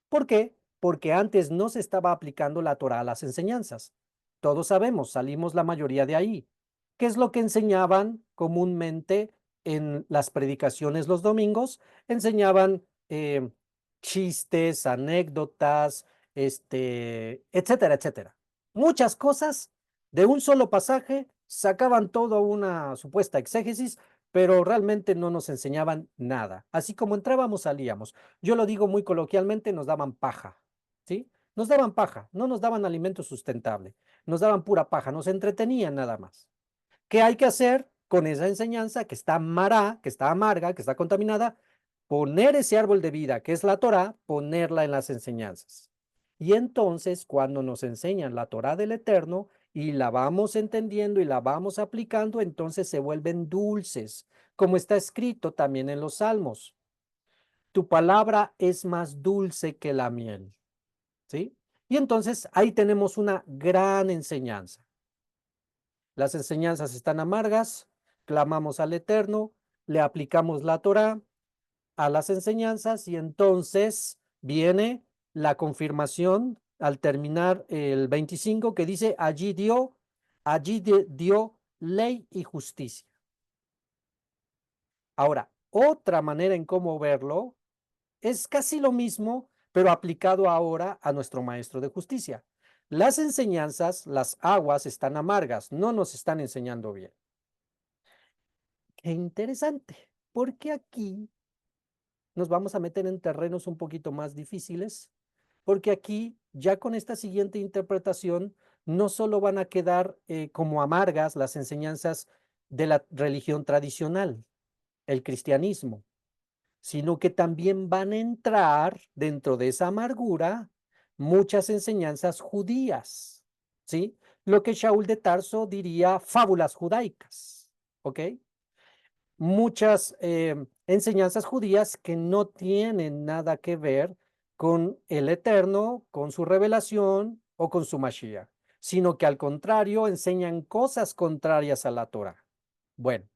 ¿Por qué? Porque antes no se estaba aplicando la Torá a las enseñanzas. Todos sabemos, salimos la mayoría de ahí. ¿Qué es lo que enseñaban comúnmente en las predicaciones los domingos? Enseñaban chistes, anécdotas, etcétera, etcétera. Muchas cosas de un solo pasaje sacaban toda una supuesta exégesis, pero realmente no nos enseñaban nada. Así como entrábamos, salíamos. Yo lo digo muy coloquialmente, nos daban paja, ¿sí? Nos daban paja, no nos daban alimento sustentable, nos daban pura paja, nos entretenían nada más. ¿Qué hay que hacer con esa enseñanza que está amará, que está amarga, que está contaminada? Poner ese árbol de vida, que es la Torá, ponerla en las enseñanzas. Y entonces, cuando nos enseñan la Torá del Eterno y la vamos entendiendo y la vamos aplicando, entonces se vuelven dulces, como está escrito también en los Salmos. Tu palabra es más dulce que la miel, ¿sí? Y entonces ahí tenemos una gran enseñanza. Las enseñanzas están amargas, clamamos al Eterno, le aplicamos la Torá a las enseñanzas y entonces viene la confirmación al terminar el 25 que dice, dio ley y justicia. Ahora, otra manera en cómo verlo es casi lo mismo, pero aplicado ahora a nuestro maestro de justicia. Las enseñanzas, las aguas están amargas, no nos están enseñando bien. Qué interesante, porque aquí nos vamos a meter en terrenos un poquito más difíciles, porque aquí ya con esta siguiente interpretación no solo van a quedar como amargas las enseñanzas de la religión tradicional, el cristianismo, sino que también van a entrar dentro de esa amargura muchas enseñanzas judías, ¿sí? Lo que Shaul de Tarso diría fábulas judaicas, ¿ok? Muchas enseñanzas judías que no tienen nada que ver con el Eterno, con su revelación o con su Mashiach, sino que al contrario enseñan cosas contrarias a la Torah. Bueno,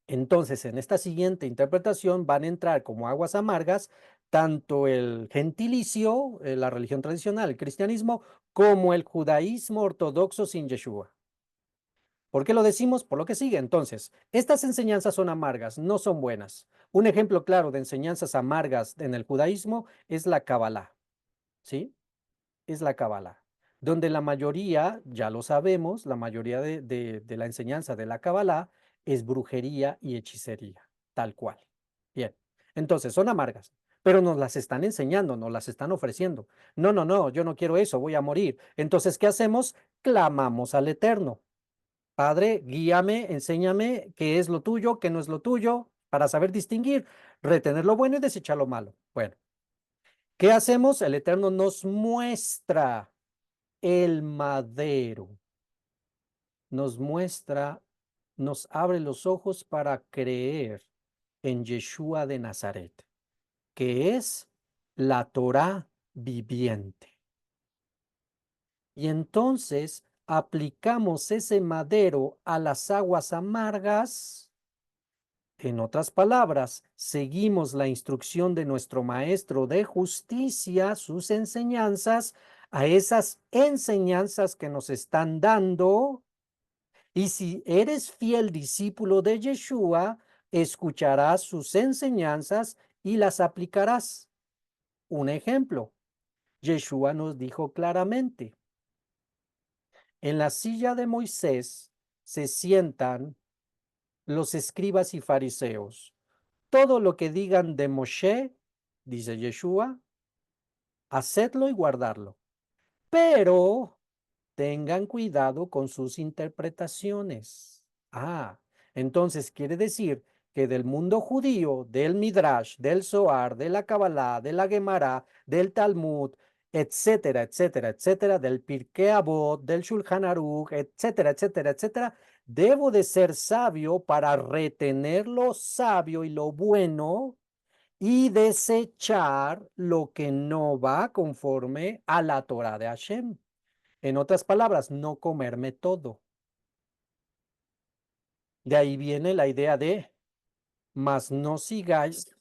entonces en esta siguiente interpretación van a entrar como aguas amargas tanto el gentilicio, la religión tradicional, el cristianismo, como el judaísmo ortodoxo sin Yeshua. ¿Por qué lo decimos? Por lo que sigue. Entonces, estas enseñanzas son amargas, no son buenas. Un ejemplo claro de enseñanzas amargas en el judaísmo es la Kabbalah, ¿sí? Es la Kabbalah, donde la mayoría, ya lo sabemos, la mayoría de la enseñanza de la Kabbalah es brujería y hechicería, tal cual. Bien, entonces son amargas, pero nos las están enseñando, nos las están ofreciendo. No, no, no, yo no quiero eso, voy a morir. Entonces, ¿qué hacemos? Clamamos al Eterno. Padre, guíame, enséñame qué es lo tuyo, qué no es lo tuyo, para saber distinguir, retener lo bueno y desechar lo malo. Bueno, ¿qué hacemos? El Eterno nos muestra el madero, nos muestra, nos abre los ojos para creer en Yeshua de Nazaret, que es la Torá viviente. Y entonces aplicamos ese madero a las aguas amargas. En otras palabras, seguimos la instrucción de nuestro Maestro de justicia, sus enseñanzas, a esas enseñanzas que nos están dando. Y si eres fiel discípulo de Yeshua, escucharás sus enseñanzas y las aplicarás. Un ejemplo, Yeshua nos dijo claramente, en la silla de Moisés se sientan los escribas y fariseos. Todo lo que digan de Moshe, dice Yeshua, hacedlo y guardarlo. Pero tengan cuidado con sus interpretaciones. Entonces quiere decir que del mundo judío, del Midrash, del Zohar, de la Kabbalah, de la Gemara, del Talmud, etcétera, etcétera, etcétera, del Pirkei Avot, del Shulchan Aruch, etcétera, etcétera, etcétera, debo de ser sabio para retener lo sabio y lo bueno y desechar lo que no va conforme a la Torah de Hashem. En otras palabras, no comerme todo. De ahí viene la idea de, mas no sigáis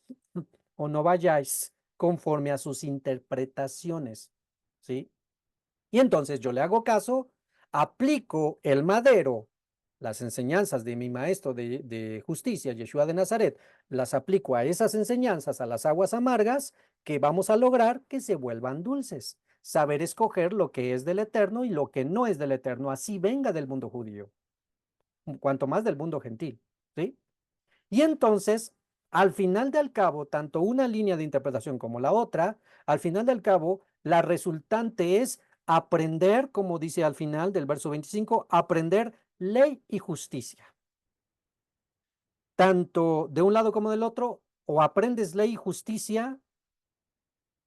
o no vayáis conforme a sus interpretaciones, ¿sí? Y entonces yo le hago caso, aplico el madero, las enseñanzas de mi maestro de justicia, Yeshua de Nazaret, las aplico a esas enseñanzas, a las aguas amargas, que vamos a lograr que se vuelvan dulces. Saber escoger lo que es del Eterno y lo que no es del Eterno, así venga del mundo judío, cuanto más del mundo gentil, ¿sí? Y entonces, al final del cabo, tanto una línea de interpretación como la otra, al final del cabo, la resultante es aprender, como dice al final del verso 25, aprender ley y justicia. Tanto de un lado como del otro, o aprendes ley y justicia,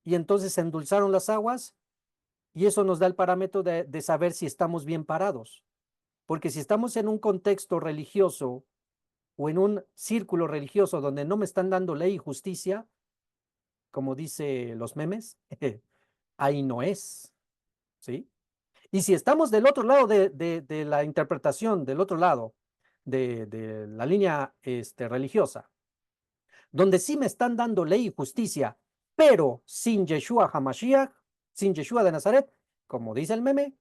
y entonces se endulzaron las aguas, y eso nos da el parámetro de saber si estamos bien parados. Porque si estamos en un contexto religioso o en un círculo religioso donde no me están dando ley y justicia, como dice los memes, ahí no es, ¿sí? Y si estamos del otro lado de la interpretación, del otro lado de la línea religiosa, donde sí me están dando ley y justicia, pero sin Yeshua HaMashiach, sin Yeshua de Nazaret, como dice el meme,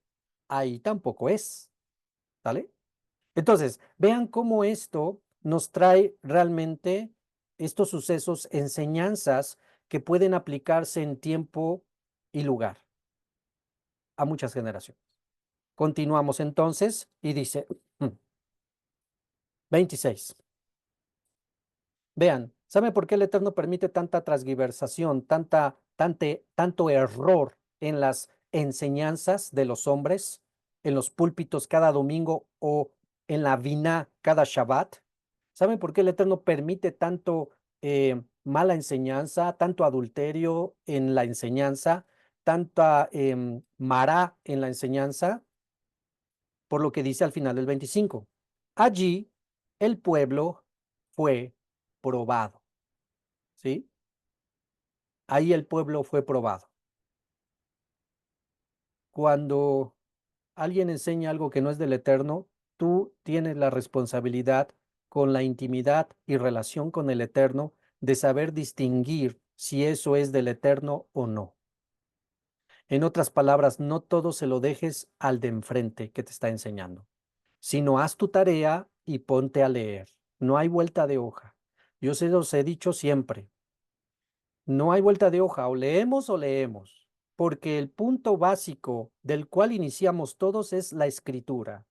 ahí tampoco es, ¿vale? Entonces, vean cómo esto nos trae realmente estos sucesos, enseñanzas que pueden aplicarse en tiempo y lugar a muchas generaciones. Continuamos entonces y dice 26. Vean, ¿sabe por qué el Eterno permite tanta transgiversación, tanto error en las enseñanzas de los hombres, en los púlpitos cada domingo o en la vina cada Shabbat? ¿Saben por qué el Eterno permite tanto mala enseñanza, tanto adulterio en la enseñanza, tanta mara en la enseñanza? Por lo que dice al final del 25. Allí el pueblo fue probado, ¿sí? Ahí el pueblo fue probado. Cuando alguien enseña algo que no es del Eterno, tú tienes la responsabilidad con la intimidad y relación con el Eterno de saber distinguir si eso es del Eterno o no. En otras palabras, no todo se lo dejes al de enfrente que te está enseñando, sino haz tu tarea y ponte a leer. No hay vuelta de hoja. Yo se los he dicho siempre, no hay vuelta de hoja, o leemos, porque el punto básico del cual iniciamos todos es la escritura.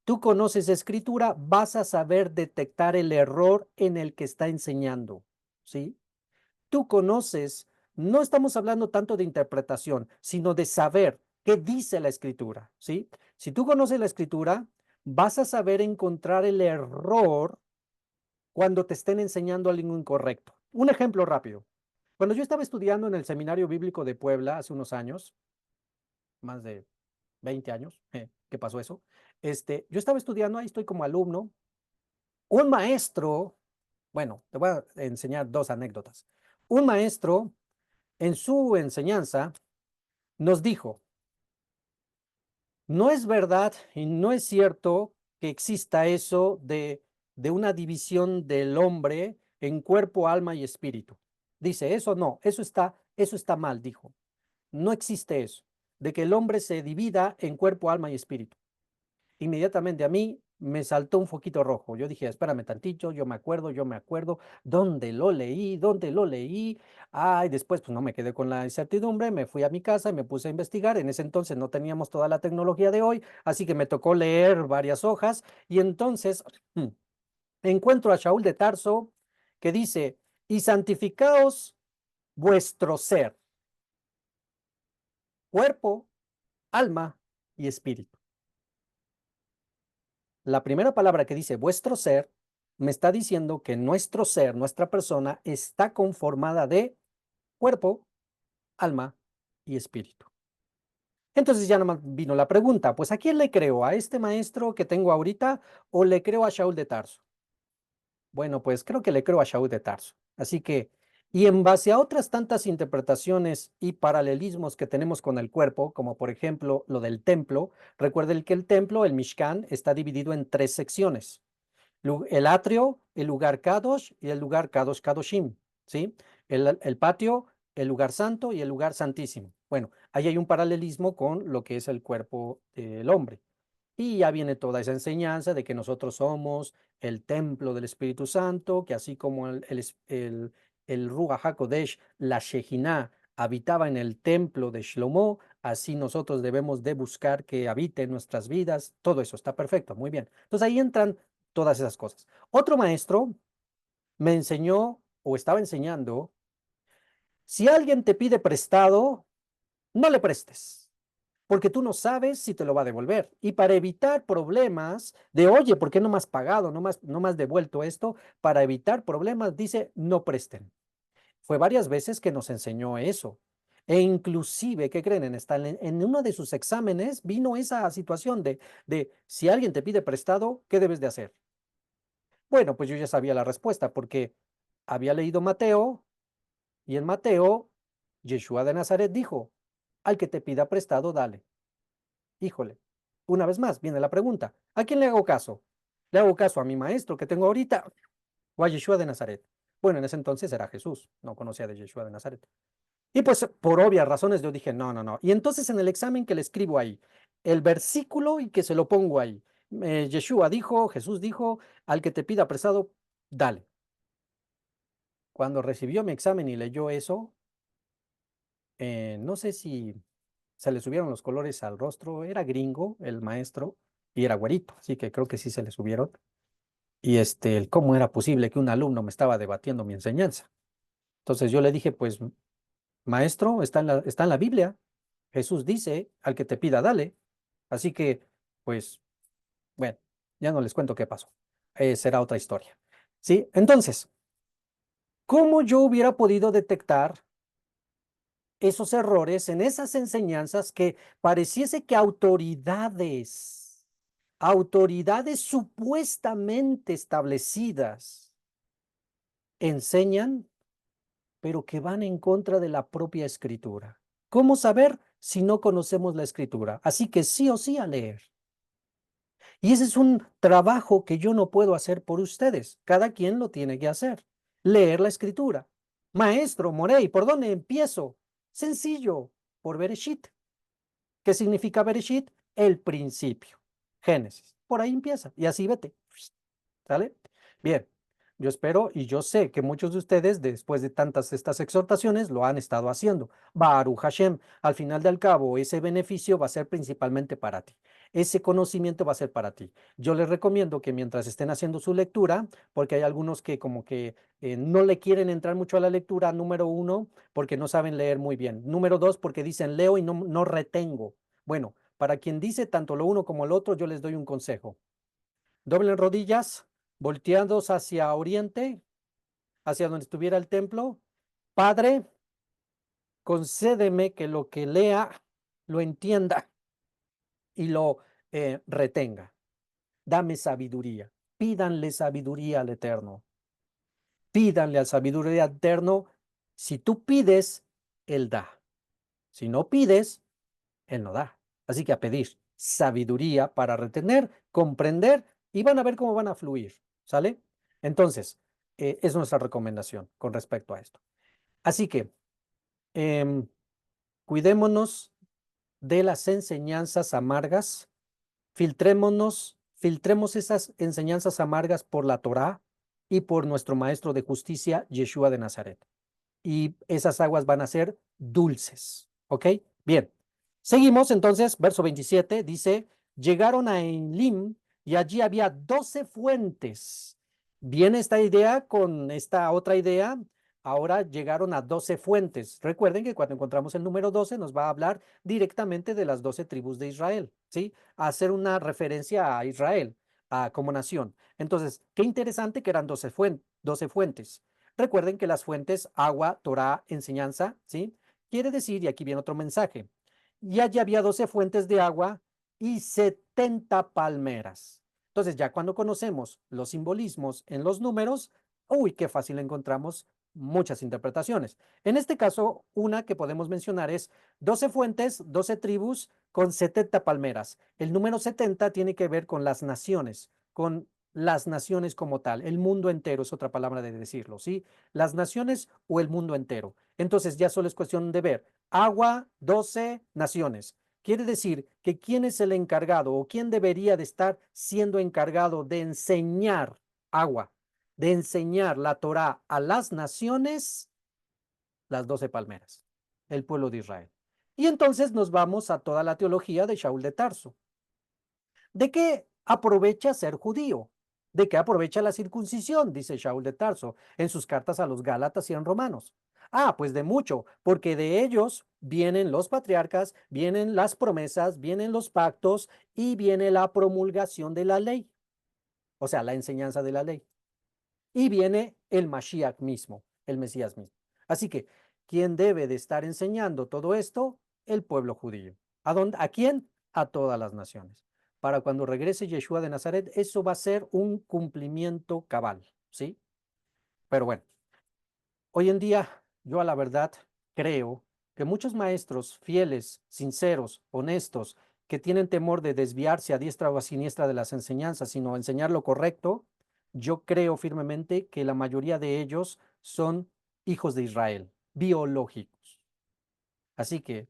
Tú conoces escritura, vas a saber detectar el error en el que está enseñando, ¿sí? Tú conoces, no estamos hablando tanto de interpretación, sino de saber qué dice la escritura, ¿sí? Si tú conoces la escritura, vas a saber encontrar el error cuando te estén enseñando algo incorrecto. Un ejemplo rápido. Cuando yo estaba estudiando en el Seminario Bíblico de Puebla hace unos años, más de 20 años, ¿qué pasó eso? Yo estaba estudiando, ahí estoy como alumno, un maestro, bueno, te voy a enseñar dos anécdotas. Un maestro en su enseñanza nos dijo, no es verdad y no es cierto que exista eso de una división del hombre en cuerpo, alma y espíritu. Dice, eso no, eso está mal, dijo. No existe eso, de que el hombre se divida en cuerpo, alma y espíritu. Inmediatamente a mí me saltó un foquito rojo. Yo dije, espérame tantito, yo me acuerdo, ¿dónde lo leí? ¿Dónde lo leí? Ah, y después pues no me quedé con la incertidumbre, me fui a mi casa y me puse a investigar. En ese entonces no teníamos toda la tecnología de hoy, así que me tocó leer varias hojas y entonces encuentro a Shaul de Tarso que dice, y santificaos vuestro ser, cuerpo, alma y espíritu. La primera palabra que dice vuestro ser me está diciendo que nuestro ser, nuestra persona, está conformada de cuerpo, alma y espíritu. Entonces ya nomás vino la pregunta, pues ¿a quién le creo? ¿A este maestro que tengo ahorita o le creo a Shaul de Tarso? Bueno, pues creo que le creo a Shaul de Tarso. Así que Y en base a otras tantas interpretaciones y paralelismos que tenemos con el cuerpo, como por ejemplo lo del templo, recuerden que el templo, el Mishkan, está dividido en 3 secciones. El atrio, el lugar Kadosh y el lugar Kadosh Kadoshim, ¿sí? El patio, el lugar santo y el lugar santísimo. Bueno, ahí hay un paralelismo con lo que es el cuerpo del hombre. Y ya viene toda esa enseñanza de que nosotros somos el templo del Espíritu Santo, que así como el Ruach HaKodesh, la Shejinah, habitaba en el templo de Shlomo, así nosotros debemos de buscar que habite en nuestras vidas. Todo eso está perfecto, muy bien. Entonces ahí entran todas esas cosas. Otro maestro me enseñó o estaba enseñando, si alguien te pide prestado, no le prestes, porque tú no sabes si te lo va a devolver. Y para evitar problemas de, oye, ¿por qué no me has pagado, no me has devuelto esto? Para evitar problemas, dice, no presten. Fue varias veces que nos enseñó eso. E inclusive, ¿qué creen? En uno de sus exámenes vino esa situación de si alguien te pide prestado, ¿qué debes de hacer? Bueno, pues yo ya sabía la respuesta porque había leído Mateo y en Mateo, Yeshua de Nazaret dijo, al que te pida prestado, dale. Híjole, una vez más viene la pregunta, ¿a quién le hago caso? ¿Le hago caso a mi maestro que tengo ahorita o a Yeshua de Nazaret? Bueno, en ese entonces era Jesús, no conocía de Yeshua de Nazaret. Y pues por obvias razones yo dije, no, no, no. Y entonces en el examen que le escribo ahí, el versículo y que se lo pongo ahí. Yeshua dijo, Jesús dijo, al que te pida prestado, dale. Cuando recibió mi examen y leyó eso, no sé si se le subieron los colores al rostro, era gringo el maestro y era güerito, así que creo que sí se le subieron. Y cómo era posible que un alumno me estaba debatiendo mi enseñanza. Entonces yo le dije, pues, maestro, está en la Biblia. Jesús dice, al que te pida, dale. Así que, pues, bueno, ya no les cuento qué pasó. Será otra historia. ¿Sí? Entonces, ¿cómo yo hubiera podido detectar esos errores en esas enseñanzas que pareciese que autoridades supuestamente establecidas, enseñan, pero que van en contra de la propia escritura? ¿Cómo saber si no conocemos la escritura? Así que sí o sí a leer. Y ese es un trabajo que yo no puedo hacer por ustedes. Cada quien lo tiene que hacer. Leer la escritura. Maestro Morey, ¿por dónde empiezo? Sencillo, por Bereshit. ¿Qué significa Bereshit? El principio. Génesis. Por ahí empieza. Y así vete. ¿Sale? Bien. Yo espero y yo sé que muchos de ustedes, después de tantas estas exhortaciones, lo han estado haciendo. Baruch Hashem, al final del cabo, ese beneficio va a ser principalmente para ti. Ese conocimiento va a ser para ti. Yo les recomiendo que mientras estén haciendo su lectura, porque hay algunos que como que no le quieren entrar mucho a la lectura, número uno, porque no saben leer muy bien. Número dos, porque dicen leo y no retengo. Bueno, para quien dice tanto lo uno como el otro, yo les doy un consejo. Doblen rodillas, volteados hacia oriente, hacia donde estuviera el templo. Padre, concédeme que lo que lea lo entienda y lo retenga. Dame sabiduría. Pídanle sabiduría al Eterno. Pídanle a sabiduría al Eterno. Si tú pides, Él da. Si no pides, Él no da. Así que a pedir sabiduría para retener, comprender y van a ver cómo van a fluir. ¿Sale? Entonces, es nuestra recomendación con respecto a esto. Así que em, cuidémonos de las enseñanzas amargas, filtremos esas enseñanzas amargas por la Torá y por nuestro maestro de justicia, Yeshua de Nazaret. Y esas aguas van a ser dulces. ¿Ok? Bien. Seguimos entonces, verso 27, dice, llegaron a Enlim y allí había 12 fuentes. Viene esta idea con esta otra idea. Ahora llegaron a 12 fuentes. Recuerden que cuando encontramos el número 12 nos va a hablar directamente de las 12 tribus de Israel, ¿sí? A hacer una referencia a Israel como nación. Entonces, qué interesante que eran 12 fuentes. Recuerden que las fuentes, agua, Torah, enseñanza, ¿sí? Quiere decir, y aquí viene otro mensaje, ya había 12 fuentes de agua y 70 palmeras. Entonces, ya cuando conocemos los simbolismos en los números, uy, qué fácil encontramos muchas interpretaciones. En este caso, una que podemos mencionar es 12 fuentes, 12 tribus con 70 palmeras. El número 70 tiene que ver con las naciones, con las naciones como tal. El mundo entero es otra palabra de decirlo, ¿sí? Las naciones o el mundo entero. Entonces ya solo es cuestión de ver. Agua, 12 naciones. Quiere decir que quién es el encargado o quién debería de estar siendo encargado de enseñar agua, de enseñar la Torá a las naciones, las 12 palmeras, el pueblo de Israel. Y entonces nos vamos a toda la teología de Shaul de Tarso. ¿De qué aprovecha ser judío? ¿De qué aprovecha la circuncisión? Dice Shaul de Tarso en sus cartas a los Gálatas y en Romanos. Ah, pues de mucho, porque de ellos vienen los patriarcas, vienen las promesas, vienen los pactos y viene la promulgación de la ley, o sea, la enseñanza de la ley. Y viene el Mashiach mismo, el Mesías mismo. Así que, ¿quién debe de estar enseñando todo esto? El pueblo judío. ¿A dónde? ¿A quién? A todas las naciones. Para cuando regrese Yeshua de Nazaret, eso va a ser un cumplimiento cabal, ¿sí? Pero bueno, hoy en día, yo a la verdad creo que muchos maestros fieles, sinceros, honestos, que tienen temor de desviarse a diestra o a siniestra de las enseñanzas, sino enseñar lo correcto, yo creo firmemente que la mayoría de ellos son hijos de Israel, biológicos. Así que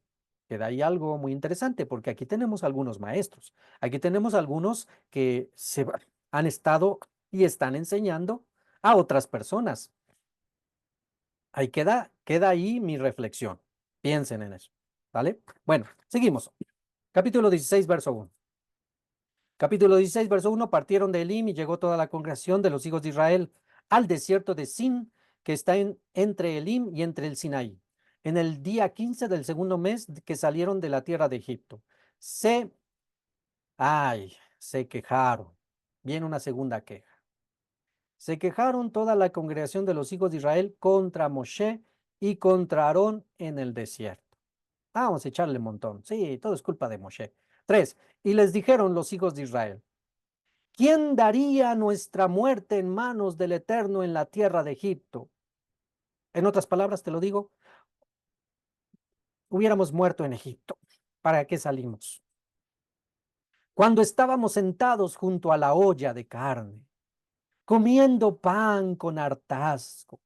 queda ahí algo muy interesante, porque aquí tenemos algunos maestros, aquí tenemos algunos que han estado y están enseñando a otras personas. Ahí queda ahí mi reflexión. Piensen en eso. ¿Vale? Bueno, seguimos. Capítulo 16, verso 1. Capítulo 16, verso 1. Partieron de Elim y llegó toda la congregación de los hijos de Israel al desierto de Sin, que está entre Elim y entre el Sinaí, en el día 15 del segundo mes que salieron de la tierra de Egipto. Se quejaron. Viene una segunda queja. Se quejaron toda la congregación de los hijos de Israel contra Moshe y contra Aarón en el desierto. Vamos a echarle un montón. Sí, todo es culpa de Moshe. 3. Y les dijeron los hijos de Israel, ¿quién daría nuestra muerte en manos del Eterno en la tierra de Egipto? En otras palabras, te lo digo, hubiéramos muerto en Egipto. ¿Para qué salimos? Cuando estábamos sentados junto a la olla de carne, comiendo pan con hartazgo,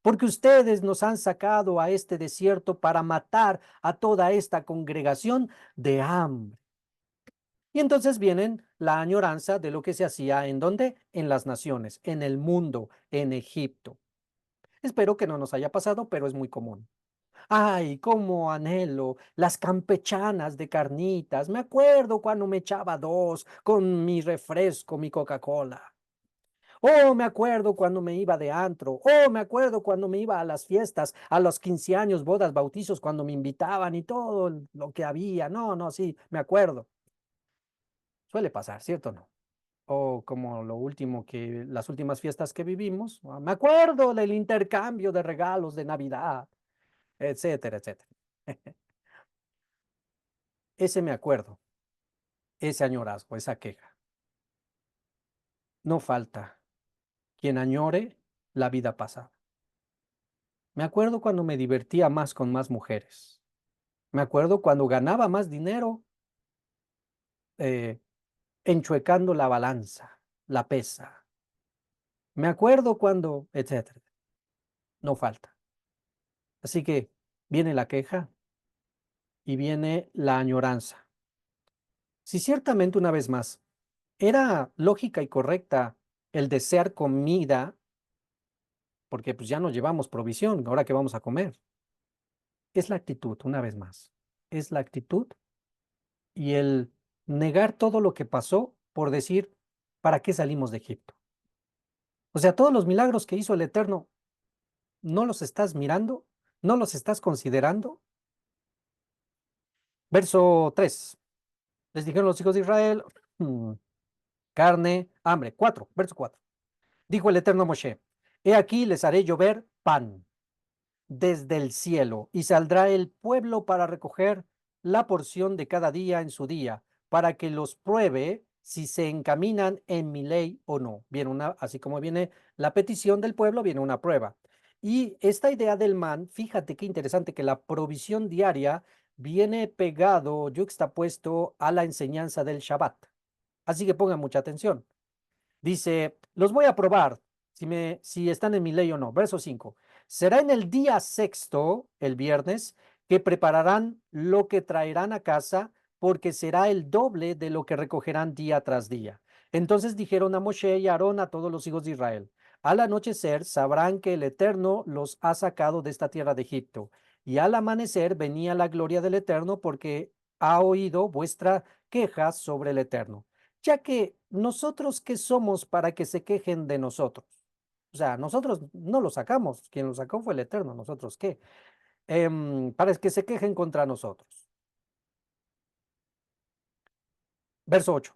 porque ustedes nos han sacado a este desierto para matar a toda esta congregación de hambre. Y entonces vienen la añoranza de lo que se hacía en dónde, en las naciones, en el mundo, en Egipto. Espero que no nos haya pasado, pero es muy común. Ay, cómo anhelo las campechanas de carnitas. Me acuerdo cuando me echaba dos con mi refresco, mi Coca-Cola. Oh, me acuerdo cuando me iba de antro. Oh, me acuerdo cuando me iba a las fiestas, a los 15 años, bodas, bautizos, cuando me invitaban y todo lo que había. No, no, sí, me acuerdo. Suele pasar, ¿cierto o no? O como lo último que, las últimas fiestas que vivimos. Me acuerdo del intercambio de regalos de Navidad, etcétera, etcétera. Ese me acuerdo, ese añorazgo, esa queja. No falta quien añore la vida pasada. Me acuerdo cuando me divertía más con más mujeres. Me acuerdo cuando ganaba más dinero eh, enchuecando la balanza, la pesa. Me acuerdo cuando, etcétera. No falta. Así que viene la queja y viene la añoranza. Si ciertamente una vez más era lógica y correcta el desear comida, porque pues ya no llevamos provisión, ahora que vamos a comer, es la actitud, una vez más, es la actitud y el negar todo lo que pasó por decir, ¿para qué salimos de Egipto? O sea, todos los milagros que hizo el Eterno, ¿no los estás mirando? ¿No los estás considerando? Verso 3. Les dijeron los hijos de Israel, carne, hambre. 4, verso 4. Dijo el Eterno a Moshe, he aquí les haré llover pan desde el cielo, y saldrá el pueblo para recoger la porción de cada día en su día, para que los pruebe si se encaminan en mi ley o no. Viene una, así como viene la petición del pueblo, viene una prueba. Y esta idea del man, fíjate qué interesante que la provisión diaria viene pegado, yuxtapuesto a la enseñanza del Shabbat. Así que pongan mucha atención. Dice, los voy a probar si están en mi ley o no. Verso 5. Será en el día sexto, el viernes, que prepararán lo que traerán a casa, porque será el doble de lo que recogerán día tras día. Entonces dijeron a Moshe y a Aarón, a todos los hijos de Israel, al anochecer sabrán que el Eterno los ha sacado de esta tierra de Egipto, y al amanecer venía la gloria del Eterno, porque ha oído vuestra queja sobre el Eterno, ya que nosotros qué somos para que se quejen de nosotros. O sea, nosotros no lo sacamos, quien lo sacó fue el Eterno, nosotros qué, para que se quejen contra nosotros. Verso 8.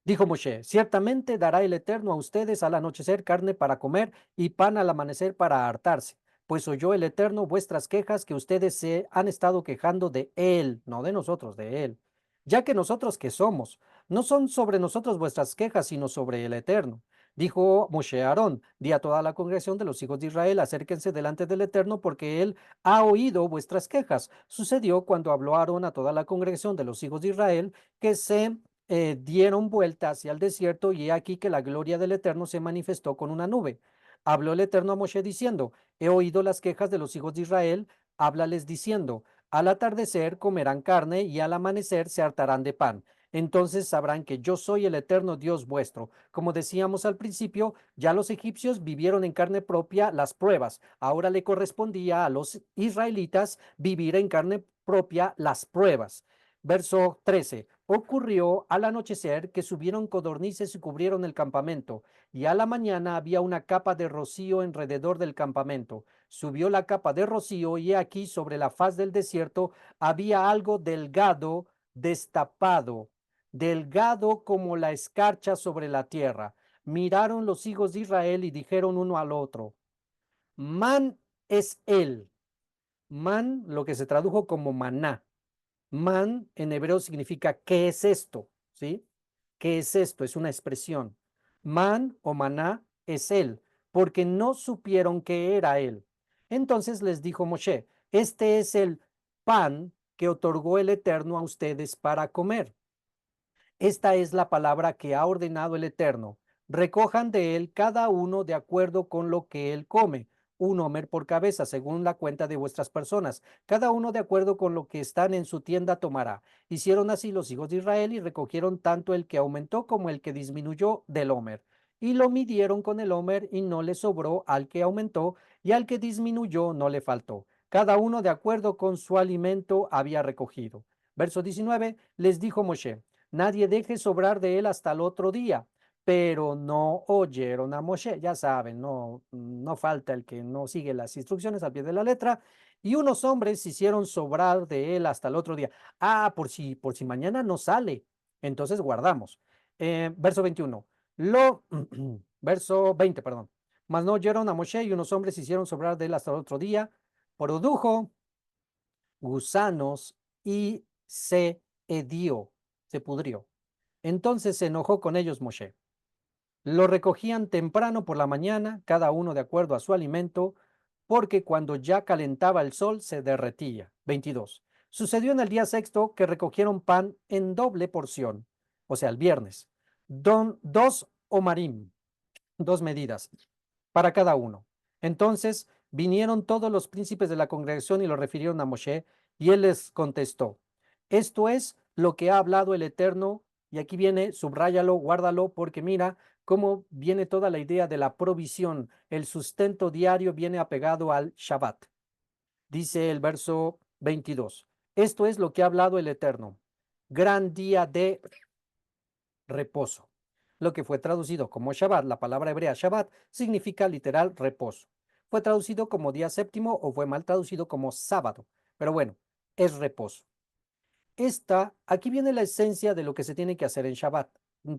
Dijo Moshe, ciertamente dará el Eterno a ustedes al anochecer carne para comer y pan al amanecer para hartarse, pues oyó el Eterno vuestras quejas que ustedes se han estado quejando de él, no de nosotros, de él. Ya que nosotros que somos, no son sobre nosotros vuestras quejas, sino sobre el Eterno. Dijo Moshe a Aarón, di a toda la congregación de los hijos de Israel, acérquense delante del Eterno, porque él ha oído vuestras quejas. Sucedió cuando habló Aarón a toda la congregación de los hijos de Israel, que se dieron vuelta hacia el desierto, y he aquí que la gloria del Eterno se manifestó con una nube. Habló el Eterno a Moshe diciendo, he oído las quejas de los hijos de Israel, háblales diciendo, al atardecer comerán carne y al amanecer se hartarán de pan. Entonces sabrán que yo soy el eterno Dios vuestro. Como decíamos al principio, ya los egipcios vivieron en carne propia las pruebas. Ahora le correspondía a los israelitas vivir en carne propia las pruebas. Verso 13. Ocurrió al anochecer que subieron codornices y cubrieron el campamento, y a la mañana había una capa de rocío alrededor del campamento. Subió la capa de rocío, y aquí sobre la faz del desierto había algo delgado, destapado, delgado como la escarcha sobre la tierra. Miraron los hijos de Israel y dijeron uno al otro, man es él. Man, lo que se tradujo como maná. Man en hebreo significa ¿qué es esto? ¿Sí? ¿Qué es esto? Es una expresión. Man o maná es él, porque no supieron que era él. Entonces les dijo Moshe, este es el pan que otorgó el Eterno a ustedes para comer. Esta es la palabra que ha ordenado el Eterno. Recojan de él cada uno de acuerdo con lo que él come, un homer por cabeza, según la cuenta de vuestras personas. Cada uno de acuerdo con lo que están en su tienda tomará. Hicieron así los hijos de Israel y recogieron tanto el que aumentó como el que disminuyó del homer. Y lo midieron con el homer y no le sobró al que aumentó, y al que disminuyó no le faltó. Cada uno de acuerdo con su alimento había recogido. Verso 19, les dijo Moshe, nadie deje sobrar de él hasta el otro día. Pero no oyeron a Moshe, ya saben, no falta el que no sigue las instrucciones al pie de la letra. Y unos hombres hicieron sobrar de él hasta el otro día. Ah, por si mañana no sale, entonces guardamos. Verso 21. Verso 20, perdón. Mas no oyeron a Moshe, y unos hombres hicieron sobrar de él hasta el otro día. Produjo gusanos y se hedió, se pudrió. Entonces se enojó con ellos Moshe. Lo recogían temprano por la mañana, cada uno de acuerdo a su alimento, porque cuando ya calentaba el sol se derretía. 22. Sucedió en el día sexto que recogieron pan en doble porción, o sea, el viernes, dos omarim, dos medidas para cada uno. Entonces vinieron todos los príncipes de la congregación y lo refirieron a Moshe, y él les contestó, esto es lo que ha hablado el Eterno, y aquí viene, subráyalo, guárdalo, porque mira cómo viene toda la idea de la provisión, el sustento diario viene apegado al Shabbat. Dice el verso 22, esto es lo que ha hablado el Eterno, gran día de reposo. Lo que fue traducido como Shabbat, la palabra hebrea Shabbat, significa literal reposo. Fue traducido como día séptimo o fue mal traducido como sábado, pero bueno, es reposo. Aquí viene la esencia de lo que se tiene que hacer en Shabbat.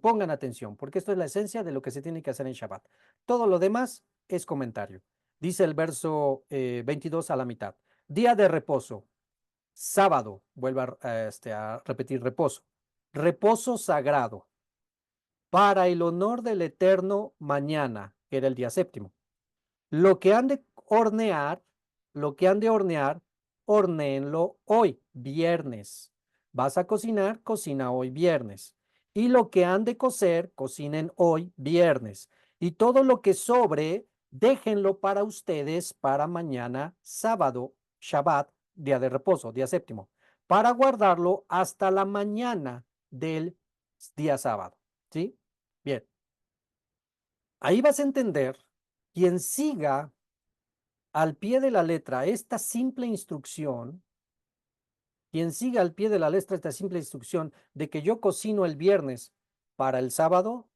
Pongan atención, porque esto es la esencia de lo que se tiene que hacer en Shabbat. Todo lo demás es comentario. Dice el verso 22 a la mitad. Día de reposo, sábado, vuelvo a repetir reposo. Reposo sagrado para el honor del Eterno mañana, que era el día séptimo. Lo que han de hornear, lo que han de hornear, hornéenlo hoy, viernes. Vas a cocinar, cocina hoy, viernes. Y lo que han de cocer, cocinen hoy, viernes. Y todo lo que sobre, déjenlo para ustedes para mañana, sábado, Shabbat, día de reposo, día séptimo, para guardarlo hasta la mañana del día sábado. ¿Sí? Bien. Ahí vas a entender, quien siga al pie de la letra esta simple instrucción, quien siga al pie de la letra esta simple instrucción de que yo cocino el viernes para el sábado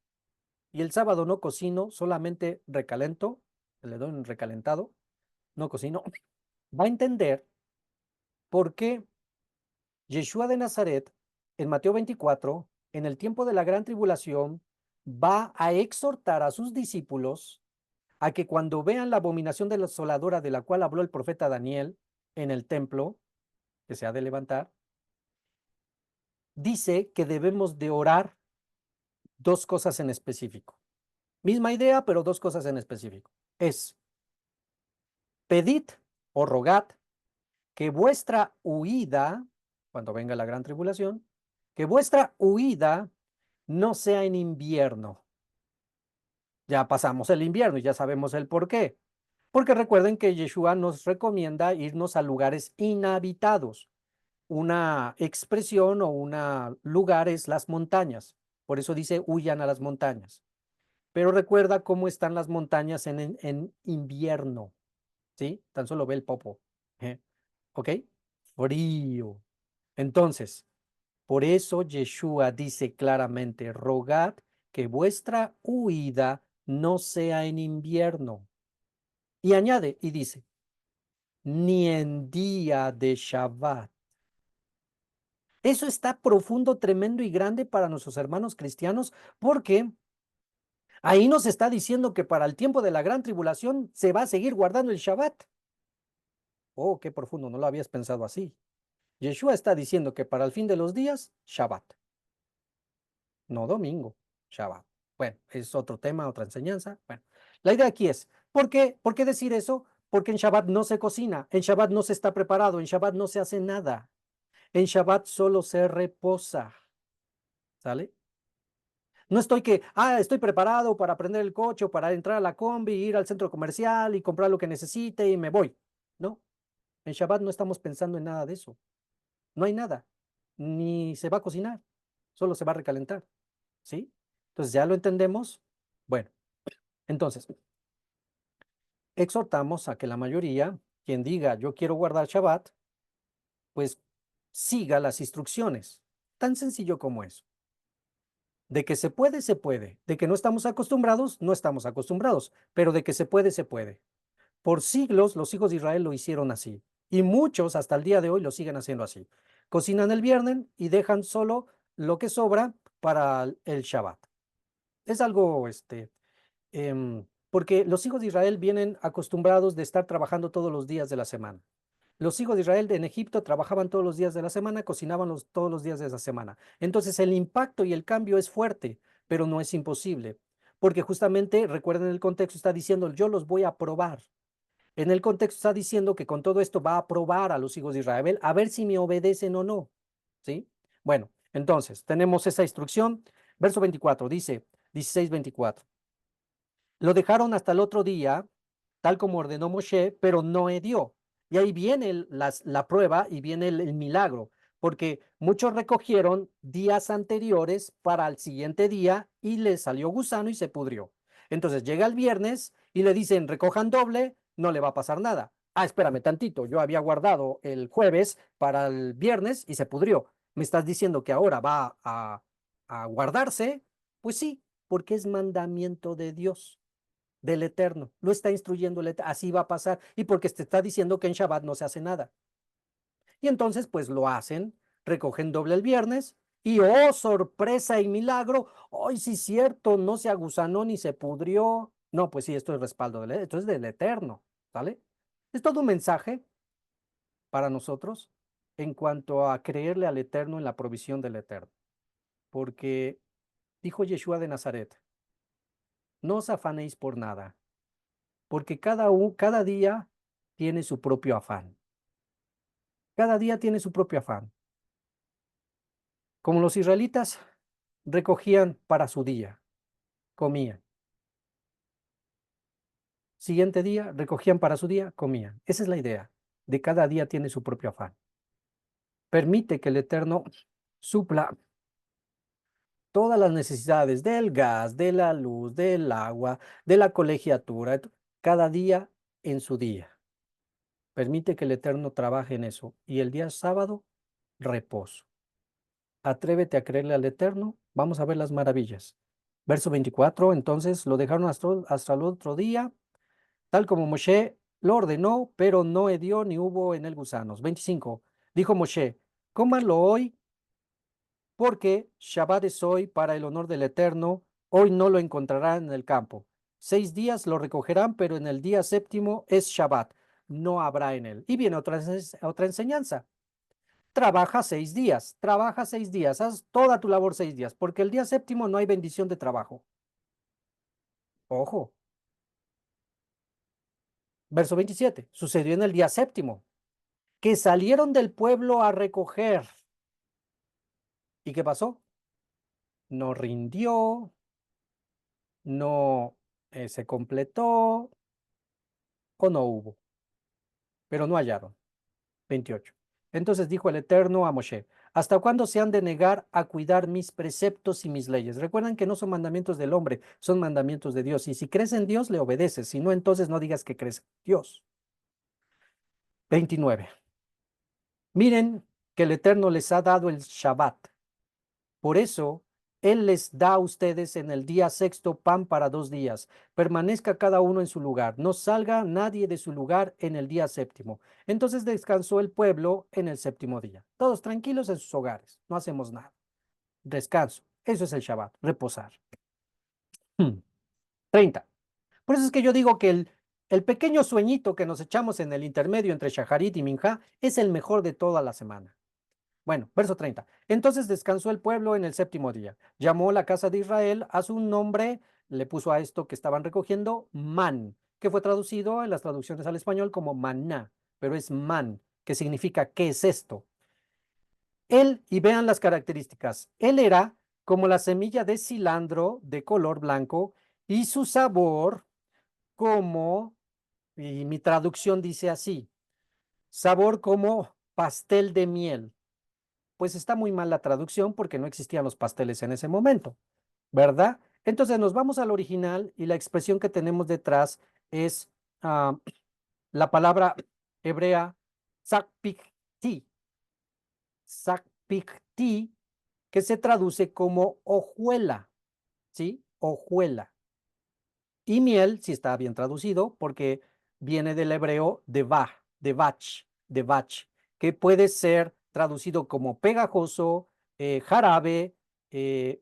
y el sábado no cocino, solamente recalento, le doy un recalentado, no cocino, va a entender por qué Yeshua de Nazaret en Mateo 24, en el tiempo de la gran tribulación, va a exhortar a sus discípulos a que cuando vean la abominación de la asoladora de la cual habló el profeta Daniel en el templo, que se ha de levantar, dice que debemos de orar dos cosas en específico. Misma idea, pero dos cosas en específico. Es, pedid o rogad que vuestra huida, cuando venga la gran tribulación, que vuestra huida no sea en invierno. Ya pasamos el invierno y ya sabemos el por qué. Porque recuerden que Yeshua nos recomienda irnos a lugares inhabitados. Una expresión o un lugar es las montañas. Por eso dice huyan a las montañas. Pero recuerda cómo están las montañas en invierno. ¿Sí? Tan solo ve el popo. ¿Ok? Frío. Entonces, por eso Yeshua dice claramente, rogad que vuestra huida no sea en invierno. Y añade y dice, ni en día de Shabbat. Eso está profundo, tremendo y grande para nuestros hermanos cristianos, porque ahí nos está diciendo que para el tiempo de la gran tribulación se va a seguir guardando el Shabbat. Oh, qué profundo, no lo habías pensado así. Yeshua está diciendo que para el fin de los días, Shabbat, no domingo, Shabbat. Bueno, es otro tema, otra enseñanza. Bueno, la idea aquí es, ¿por qué decir eso? Porque en Shabbat no se cocina, en Shabbat no se está preparado, en Shabbat no se hace nada. En Shabbat solo se reposa. ¿Sale? No estoy preparado para prender el coche o para entrar a la combi, ir al centro comercial y comprar lo que necesite y me voy. No, en Shabbat no estamos pensando en nada de eso. No hay nada. Ni se va a cocinar, solo se va a recalentar. ¿Sí? Entonces, ¿ya lo entendemos? Bueno, entonces, exhortamos a que la mayoría, quien diga yo quiero guardar Shabbat, pues siga las instrucciones. Tan sencillo como eso. De que se puede, se puede. De que no estamos acostumbrados, no estamos acostumbrados. Pero de que se puede, se puede. Por siglos los hijos de Israel lo hicieron así. Y muchos hasta el día de hoy lo siguen haciendo así. Cocinan el viernes y dejan solo lo que sobra para el Shabbat. Es algo, porque los hijos de Israel vienen acostumbrados de estar trabajando todos los días de la semana. Los hijos de Israel en Egipto trabajaban todos los días de la semana, cocinaban todos los días de esa semana. Entonces el impacto y el cambio es fuerte, pero no es imposible, porque justamente, recuerden el contexto, está diciendo, yo los voy a probar. En el contexto está diciendo que con todo esto va a probar a los hijos de Israel, a ver si me obedecen o no. ¿Sí? Bueno, entonces tenemos esa instrucción. Verso 24 dice, 16:24. Lo dejaron hasta el otro día, tal como ordenó Moshe, pero no dio. Y ahí viene la prueba y viene el milagro, porque muchos recogieron días anteriores para el siguiente día y le salió gusano y se pudrió. Entonces llega el viernes y le dicen, recojan doble, no le va a pasar nada. Ah, espérame tantito, yo había guardado el jueves para el viernes y se pudrió. ¿Me estás diciendo que ahora va a guardarse? Pues sí, porque es mandamiento de Dios del Eterno. Lo está instruyendo el Eterno. Así va a pasar. Y porque te está diciendo que en Shabbat no se hace nada. Y entonces, pues lo hacen, recogen doble el viernes. Y oh, sorpresa y milagro. Hoy sí es cierto, no se agusanó ni se pudrió. No, pues sí, esto es respaldo esto es del Eterno. ¿Sale? Es todo un mensaje para nosotros en cuanto a creerle al Eterno en la provisión del Eterno. Porque dijo Yeshua de Nazaret, no os afanéis por nada, porque cada día tiene su propio afán. Cada día tiene su propio afán. Como los israelitas recogían para su día, comían. Siguiente día, recogían para su día, comían. Esa es la idea. De cada día tiene su propio afán. Permite que el Eterno supla todas las necesidades del gas, de la luz, del agua, de la colegiatura, cada día en su día. Permite que el Eterno trabaje en eso. Y el día sábado, reposo. Atrévete a creerle al Eterno. Vamos a ver las maravillas. Verso 24, entonces lo dejaron hasta el otro día, tal como Moshe lo ordenó, pero no hedió ni hubo en él gusanos. 25, dijo Moshe, cómanlo hoy, porque Shabbat es hoy para el honor del Eterno, hoy no lo encontrarán en el campo. 6 días lo recogerán, pero en el día séptimo es Shabbat, no habrá en él. Y viene otra enseñanza. Trabaja 6 días, haz toda tu labor 6 días, porque el día séptimo no hay bendición de trabajo. Ojo, verso 27, sucedió en el día séptimo, que salieron del pueblo a recoger. ¿Y qué pasó? No rindió, no se completó o no hubo, pero no hallaron. 28. Entonces dijo el Eterno a Moshe, ¿hasta cuándo se han de negar a cuidar mis preceptos y mis leyes? Recuerdan que no son mandamientos del hombre, son mandamientos de Dios. Y si crees en Dios, le obedeces. Si no, entonces no digas que crees en Dios. 29. Miren que el Eterno les ha dado el Shabbat. Por eso, Él les da a ustedes en el día sexto pan para 2 días. Permanezca cada uno en su lugar. No salga nadie de su lugar en el día séptimo. Entonces descansó el pueblo en el séptimo día. Todos tranquilos en sus hogares. No hacemos nada. Descanso. Eso es el Shabbat. Reposar. 30. Por eso es que yo digo que el pequeño sueñito que nos echamos en el intermedio entre Shaharit y Minjá es el mejor de toda la semana. Bueno, verso 30. Entonces descansó el pueblo en el séptimo día. Llamó la casa de Israel a su nombre, le puso a esto que estaban recogiendo man, que fue traducido en las traducciones al español como maná, pero es man, que significa ¿qué es esto? Él, y vean las características, él era como la semilla de cilantro de color blanco y su sabor como, y mi traducción dice así, sabor como pastel de miel. Pues está muy mal la traducción porque no existían los pasteles en ese momento, ¿verdad? Entonces nos vamos al original y la expresión que tenemos detrás es la palabra hebrea sakpikti, sakpikti, que se traduce como hojuela, ¿sí? Hojuela. Y miel, si está bien traducido, porque viene del hebreo de bach, que puede ser traducido como pegajoso, jarabe, eh,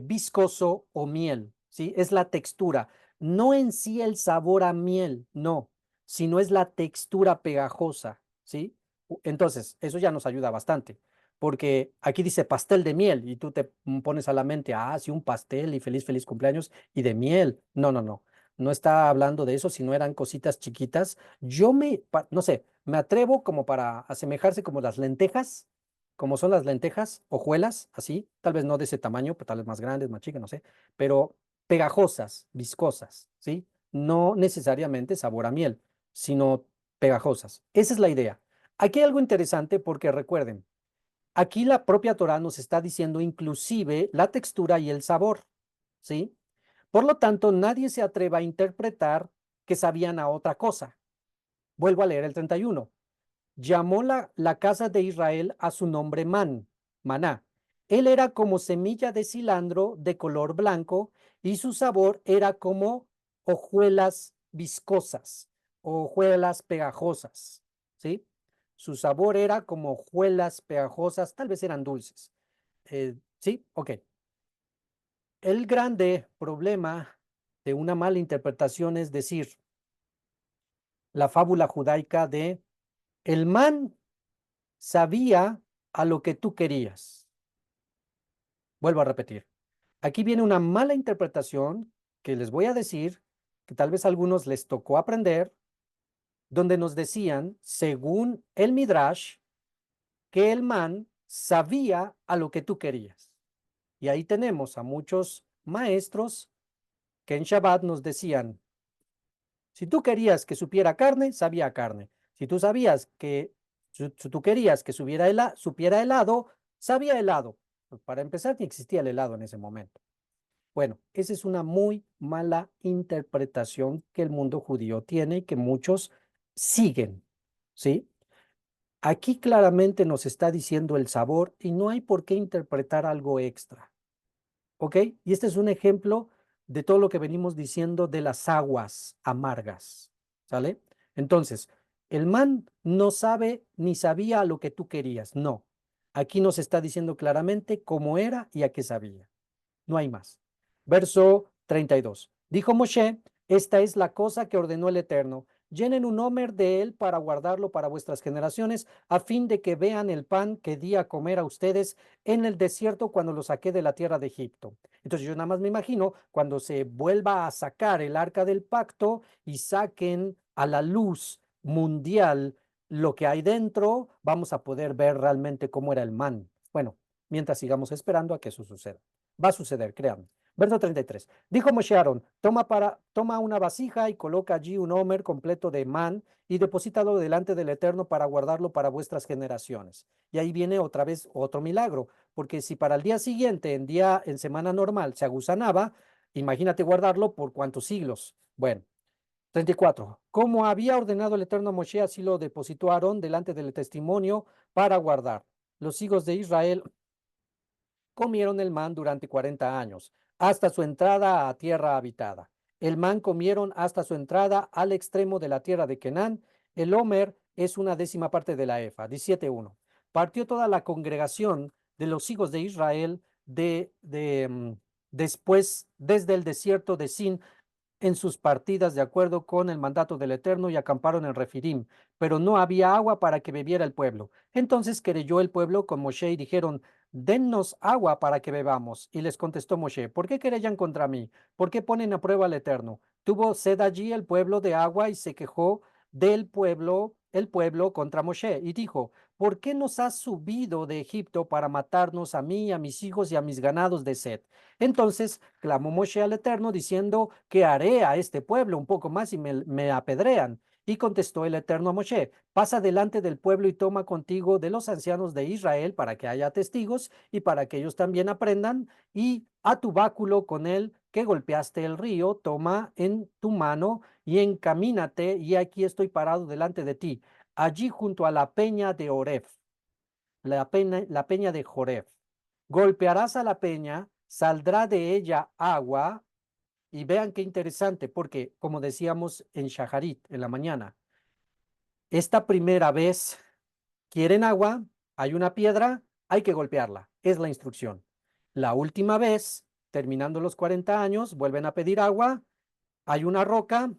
viscoso o miel, ¿sí? Es la textura, no en sí el sabor a miel, no, sino es la textura pegajosa, ¿sí? Entonces, eso ya nos ayuda bastante, porque aquí dice pastel de miel y tú te pones a la mente, sí, un pastel y feliz, feliz cumpleaños y de miel. No, no, no. No está hablando de eso, sino eran cositas chiquitas. No sé, me atrevo como para asemejarse como las lentejas, como son las lentejas, hojuelas, así, tal vez no de ese tamaño, pero tal vez más grandes, más chicas, no sé, pero pegajosas, viscosas, ¿sí? No necesariamente sabor a miel, sino pegajosas. Esa es la idea. Aquí hay algo interesante porque recuerden, aquí la propia Torah nos está diciendo inclusive la textura y el sabor, ¿sí? Por lo tanto, nadie se atreva a interpretar que sabían a otra cosa. Vuelvo a leer el 31. Llamó la casa de Israel a su nombre maná. Él era como semilla de cilantro de color blanco y su sabor era como hojuelas viscosas, hojuelas pegajosas, ¿sí? Su sabor era como hojuelas pegajosas, tal vez eran dulces. ¿Sí? Ok. El grande problema de una mala interpretación es decir, la fábula judaica de el man sabía a lo que tú querías. Vuelvo a repetir. Aquí viene una mala interpretación que les voy a decir, que tal vez a algunos les tocó aprender, donde nos decían, según el Midrash, que el man sabía a lo que tú querías. Y ahí tenemos a muchos maestros que en Shabbat nos decían, si tú querías que supiera carne, sabía carne. Si tú sabías que, si tú querías que supiera helado, sabía helado. Pues para empezar, ni existía el helado en ese momento. Bueno, esa es una muy mala interpretación que el mundo judío tiene y que muchos siguen, ¿sí? Aquí claramente nos está diciendo el sabor y no hay por qué interpretar algo extra. ¿Ok? Y este es un ejemplo de todo lo que venimos diciendo de las aguas amargas. ¿Sale? Entonces, el man no sabe ni sabía lo que tú querías. No. Aquí nos está diciendo claramente cómo era y a qué sabía. No hay más. Verso 32. Dijo Moshe, esta es la cosa que ordenó el Eterno. Llenen un homer de él para guardarlo para vuestras generaciones, a fin de que vean el pan que di a comer a ustedes en el desierto cuando lo saqué de la tierra de Egipto. Entonces yo nada más me imagino cuando se vuelva a sacar el arca del pacto y saquen a la luz mundial lo que hay dentro, vamos a poder ver realmente cómo era el man. Bueno, mientras sigamos esperando a que eso suceda. Va a suceder, créanme. Verso 33. Dijo Moshe a Aarón, toma una vasija y coloca allí un homer completo de man y deposítalo delante del Eterno para guardarlo para vuestras generaciones. Y ahí viene otra vez otro milagro, porque si para el día siguiente, en semana normal, se agusanaba, imagínate guardarlo por cuántos siglos. Bueno, 34. Como había ordenado el Eterno a Moshe, así lo depositó Aarón delante del testimonio para guardar. Los hijos de Israel comieron el man durante 40 años, hasta su entrada a tierra habitada. El man comieron hasta su entrada al extremo de la tierra de Canaán. El homer es una décima parte de la efa. 17:1. Partió toda la congregación de los hijos de Israel después desde el desierto de Sin en sus partidas de acuerdo con el mandato del Eterno y acamparon en Refidim, pero no había agua para que bebiera el pueblo. Entonces querelló el pueblo con Moshe y dijeron, dennos agua para que bebamos. Y les contestó Moshe, ¿por qué querellan contra mí? ¿Por qué ponen a prueba al Eterno? Tuvo sed allí el pueblo de agua y se quejó del pueblo, el pueblo contra Moshe y dijo, ¿por qué nos has subido de Egipto para matarnos a mí, a mis hijos y a mis ganados de sed? Entonces clamó Moshe al Eterno diciendo, ¿qué haré a este pueblo un poco más y me apedrean? Y contestó el Eterno a Moshe, pasa delante del pueblo y toma contigo de los ancianos de Israel para que haya testigos y para que ellos también aprendan, y a tu báculo con él que golpeaste el río, toma en tu mano y encamínate, y aquí estoy parado delante de ti, allí junto a la peña de Oref, la peña de Joref. Golpearás a la peña, saldrá de ella agua, y vean qué interesante, porque como decíamos en Shaharit en la mañana, esta primera vez quieren agua, hay una piedra, hay que golpearla, es la instrucción. La última vez, terminando los 40 años, vuelven a pedir agua, hay una roca,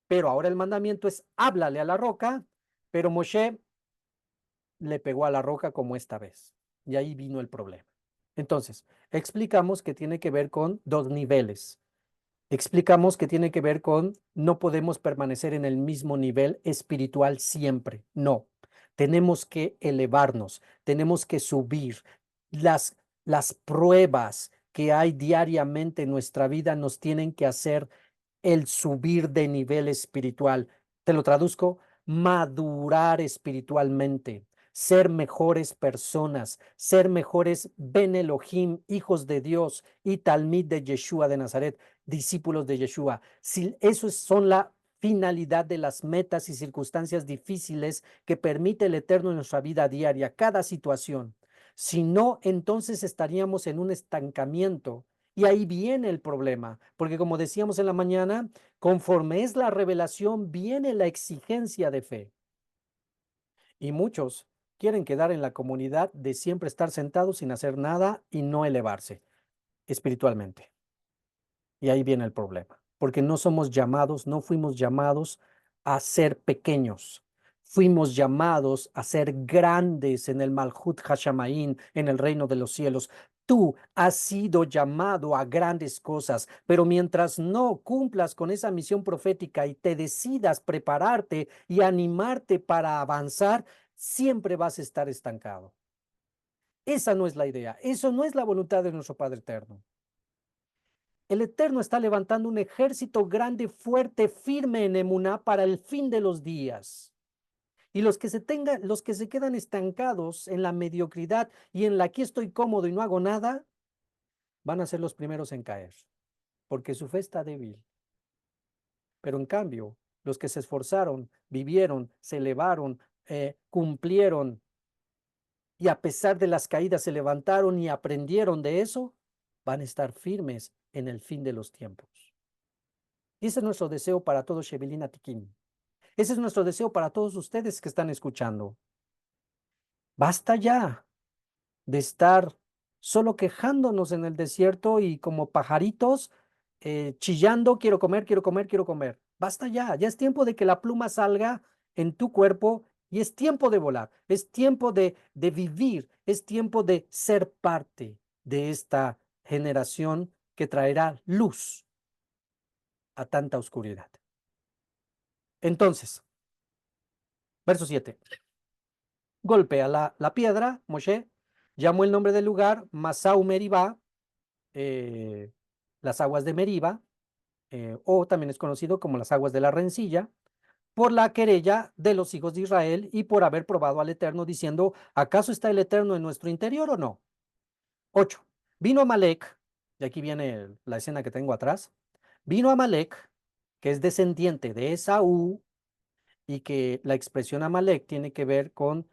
pero ahora el mandamiento es háblale a la roca, pero Moshe le pegó a la roca como esta vez. Y ahí vino el problema. Entonces, explicamos que tiene que ver con dos niveles. Explicamos que tiene que ver con no podemos permanecer en el mismo nivel espiritual siempre. No, tenemos que elevarnos, tenemos que subir. Las pruebas que hay diariamente en nuestra vida nos tienen que hacer el subir de nivel espiritual. Te lo traduzco, madurar espiritualmente, ser mejores personas, ser mejores Ben Elohim, hijos de Dios y Talmid de Yeshua de Nazaret, discípulos de Yeshua. Si eso son la finalidad de las metas y circunstancias difíciles que permite el Eterno en nuestra vida diaria, cada situación. Si no, entonces estaríamos en un estancamiento. Y ahí viene el problema, porque como decíamos en la mañana, conforme es la revelación, viene la exigencia de fe. Y muchos quieren quedar en la comunidad de siempre estar sentados sin hacer nada y no elevarse espiritualmente. Y ahí viene el problema, porque no somos llamados, no fuimos llamados a ser pequeños. Fuimos llamados a ser grandes en el Malhut Hashamaín, en el reino de los cielos. Tú has sido llamado a grandes cosas, pero mientras no cumplas con esa misión profética y te decidas prepararte y animarte para avanzar, siempre vas a estar estancado. Esa no es la idea, eso no es la voluntad de nuestro Padre Eterno. El Eterno está levantando un ejército grande, fuerte, firme en Emuná para el fin de los días. Y los que se quedan estancados en la mediocridad y en la aquí estoy cómodo y no hago nada, van a ser los primeros en caer, porque su fe está débil. Pero en cambio, los que se esforzaron, vivieron, se elevaron, cumplieron y a pesar de las caídas se levantaron y aprendieron de eso, van a estar firmes en el fin de los tiempos. Y ese es nuestro deseo para todos, Shevilin Tiquín. Ese es nuestro deseo para todos ustedes que están escuchando. Basta ya de estar solo quejándonos en el desierto y como pajaritos chillando, quiero comer, quiero comer, quiero comer. Basta ya, ya es tiempo de que la pluma salga en tu cuerpo y es tiempo de volar, es tiempo de vivir, es tiempo de ser parte de esta generación que traerá luz a tanta oscuridad. Entonces, verso 7. Golpea la piedra, Moshe, llamó el nombre del lugar, Masau Meribá, las aguas de Meriba, o también es conocido como las aguas de la rencilla, por la querella de los hijos de Israel y por haber probado al Eterno diciendo, ¿acaso está el Eterno en nuestro interior o no? 8. Vino Amalek, y aquí viene la escena que tengo atrás, vino Amalek, que es descendiente de Esaú, y que la expresión Amalek tiene que ver con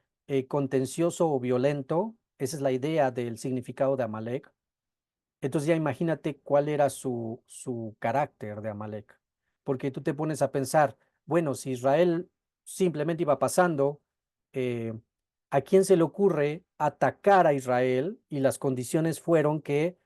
contencioso o violento, esa es la idea del significado de Amalek. Entonces ya imagínate cuál era su carácter de Amalek. Porque tú te pones a pensar, bueno, si Israel simplemente iba pasando, eh, ¿a quién se le ocurre atacar a Israel? Y las condiciones fueron que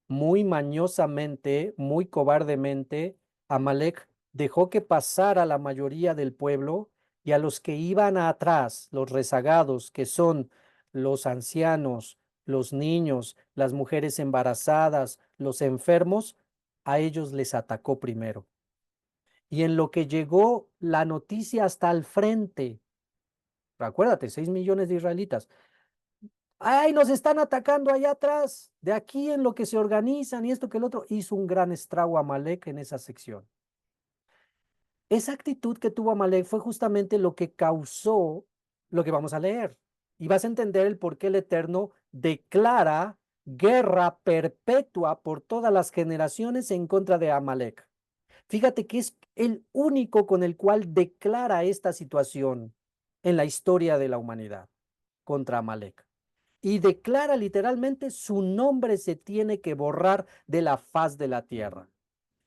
muy mañosamente, muy cobardemente, Amalek dejó que pasara la mayoría del pueblo y a los que iban atrás, los rezagados, que son los ancianos, los niños, las mujeres embarazadas, los enfermos, a ellos les atacó primero. Y en lo que llegó la noticia hasta el frente, acuérdate, 6 millones de israelitas, ay, nos están atacando allá atrás, de aquí en lo que se organizan y esto que el otro, hizo un gran estrago a Amalek en esa sección. Esa actitud que tuvo Amalek fue justamente lo que causó lo que vamos a leer. Y vas a entender el por qué el Eterno declara guerra perpetua por todas las generaciones en contra de Amalek. Fíjate que es el único con el cual declara esta situación en la historia de la humanidad contra Amalek. Y declara literalmente su nombre se tiene que borrar de la faz de la tierra,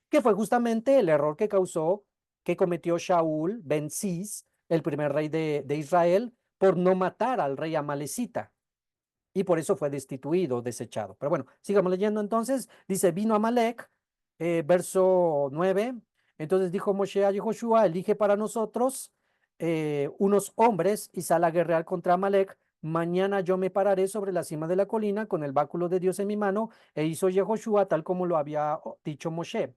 que fue justamente el error que causó, que cometió Shaul ben Cis, el primer rey de Israel, por no matar al rey amalecita. Y por eso fue destituido, desechado. Pero bueno, sigamos leyendo entonces. Dice, vino Amalek, verso 9. Entonces dijo Moshe a Yehoshua, elige para nosotros unos hombres y sal a guerrear contra Amalek. Mañana yo me pararé sobre la cima de la colina con el báculo de Dios en mi mano. E hizo Yehoshua tal como lo había dicho Moshe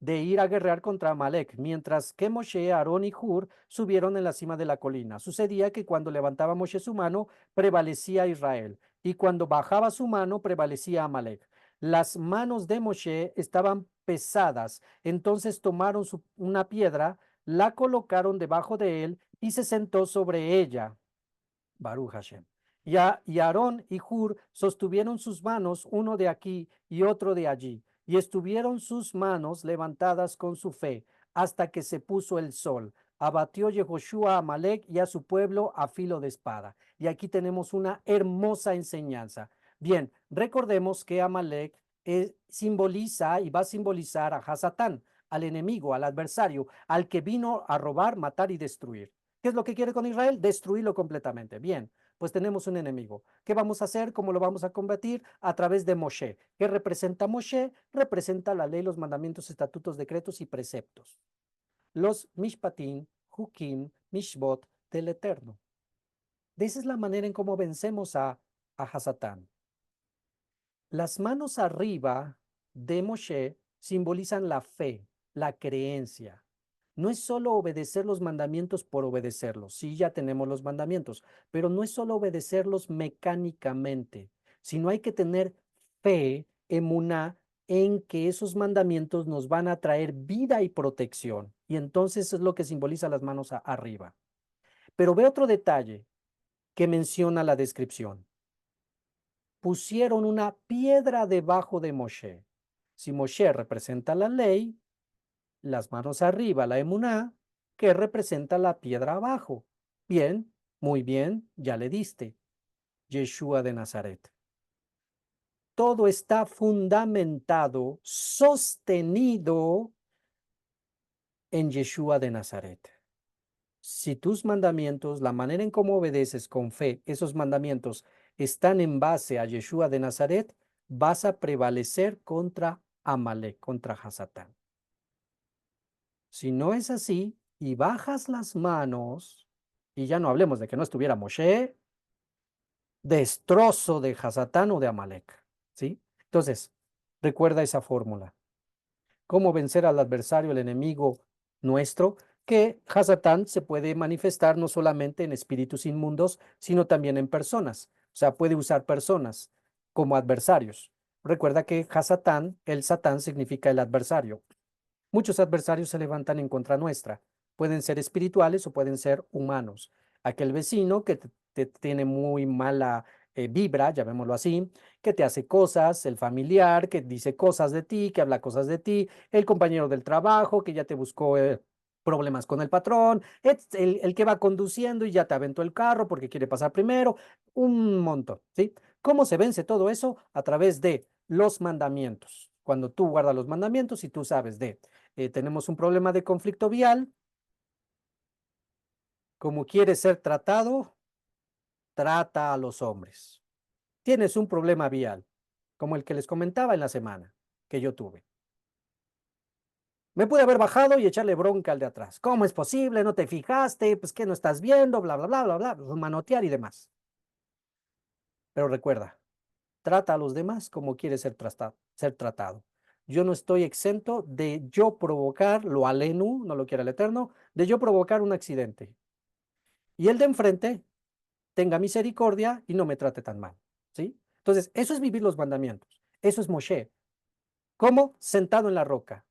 de ir a guerrear contra Amalek, mientras que Moshe, Aarón y Hur subieron en la cima de la colina. Sucedía que cuando levantaba Moshe su mano, prevalecía Israel, y cuando bajaba su mano, prevalecía Amalek. Las manos de Moshe estaban pesadas, entonces tomaron una piedra, la colocaron debajo de él y se sentó sobre ella. Baruch Hashem. Y Aarón y Hur sostuvieron sus manos, uno de aquí y otro de allí, y estuvieron sus manos levantadas con su fe, hasta que se puso el sol. Abatió Yehoshua a Amalek y a su pueblo a filo de espada. Y aquí tenemos una hermosa enseñanza. Bien, recordemos que Amalek simboliza y va a simbolizar a Hasatán, al enemigo, al adversario, al que vino a robar, matar y destruir. ¿Qué es lo que quiere con Israel? Destruirlo completamente. Bien, pues tenemos un enemigo. ¿Qué vamos a hacer? ¿Cómo lo vamos a combatir? A través de Moshe. ¿Qué representa Moshe? Representa la ley, los mandamientos, estatutos, decretos y preceptos. Los mishpatim, hukim, mishbot del Eterno. De esa es la manera en cómo vencemos a Hasatán. Las manos arriba de Moshe simbolizan la fe, la creencia. No es solo obedecer los mandamientos por obedecerlos. Sí, ya tenemos los mandamientos, pero no es solo obedecerlos mecánicamente, sino hay que tener fe, emuná, en que esos mandamientos nos van a traer vida y protección. Y entonces es lo que simboliza las manos arriba. Pero ve otro detalle que menciona la descripción. Pusieron una piedra debajo de Moshe. Si Moshe representa la ley, las manos arriba, la emuná, que representa la piedra abajo. Bien, muy bien, ya le diste. Yeshua de Nazaret. Todo está fundamentado, sostenido en Yeshua de Nazaret. Si tus mandamientos, la manera en cómo obedeces con fe, esos mandamientos están en base a Yeshua de Nazaret, vas a prevalecer contra Amalek, contra Hasatán. Si no es así y bajas las manos, y ya no hablemos de que no estuviera Moshe, destrozo de Hasatán o de Amalek, ¿sí? Entonces, recuerda esa fórmula. ¿Cómo vencer al adversario, el enemigo nuestro? Que Hasatán se puede manifestar no solamente en espíritus inmundos, sino también en personas. O sea, puede usar personas como adversarios. Recuerda que Hasatán, el Satán, significa el adversario. Muchos adversarios se levantan en contra nuestra. Pueden ser espirituales o pueden ser humanos. Aquel vecino que te tiene muy mala vibra, llamémoslo así, que te hace cosas, el familiar que dice cosas de ti, que habla cosas de ti, el compañero del trabajo que ya te buscó problemas con el patrón, el que va conduciendo y ya te aventó el carro porque quiere pasar primero, un montón, ¿sí? ¿Cómo se vence todo eso? A través de los mandamientos. Cuando tú guardas los mandamientos y tú sabes de tenemos un problema de conflicto vial, como quieres ser tratado, trata a los hombres. Tienes un problema vial, como el que les comentaba en la semana que yo tuve. Me pude haber bajado y echarle bronca al de atrás. ¿Cómo es posible? ¿No te fijaste? Pues que no estás viendo, bla, bla, bla, bla, bla, manotear y demás. Pero recuerda, trata a los demás como quieres ser tratado. Yo no estoy exento de yo provocar lo alenu, no lo quiera el Eterno, de yo provocar un accidente. Y el de enfrente tenga misericordia y no me trate tan mal, ¿sí? Entonces, eso es vivir los mandamientos. Eso es Moshe. ¿Cómo? Sentado en la roca,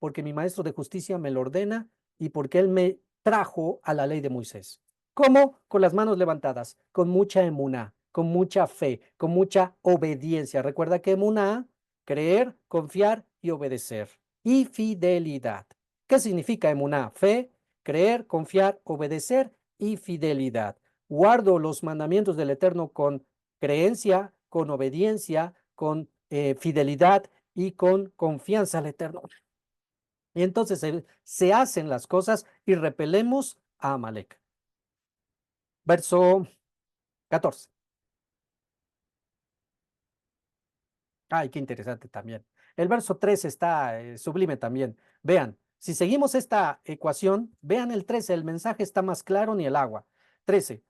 porque mi maestro de justicia me lo ordena y porque él me trajo a la ley de Moisés. ¿Cómo? Con las manos levantadas, con mucha emuná, con mucha fe, con mucha obediencia. Recuerda que emuná, creer, confiar y obedecer. Y fidelidad. ¿Qué significa emuná? Fe, creer, confiar, obedecer y fidelidad. Guardo los mandamientos del Eterno con creencia, con obediencia, con fidelidad y con confianza al Eterno. Y entonces se hacen las cosas y repelemos a Amalek. Verso 14. Ay, qué interesante también. El verso 13 está sublime también. Vean, si seguimos esta ecuación, vean el 13, el mensaje está más claro ni el agua. 13.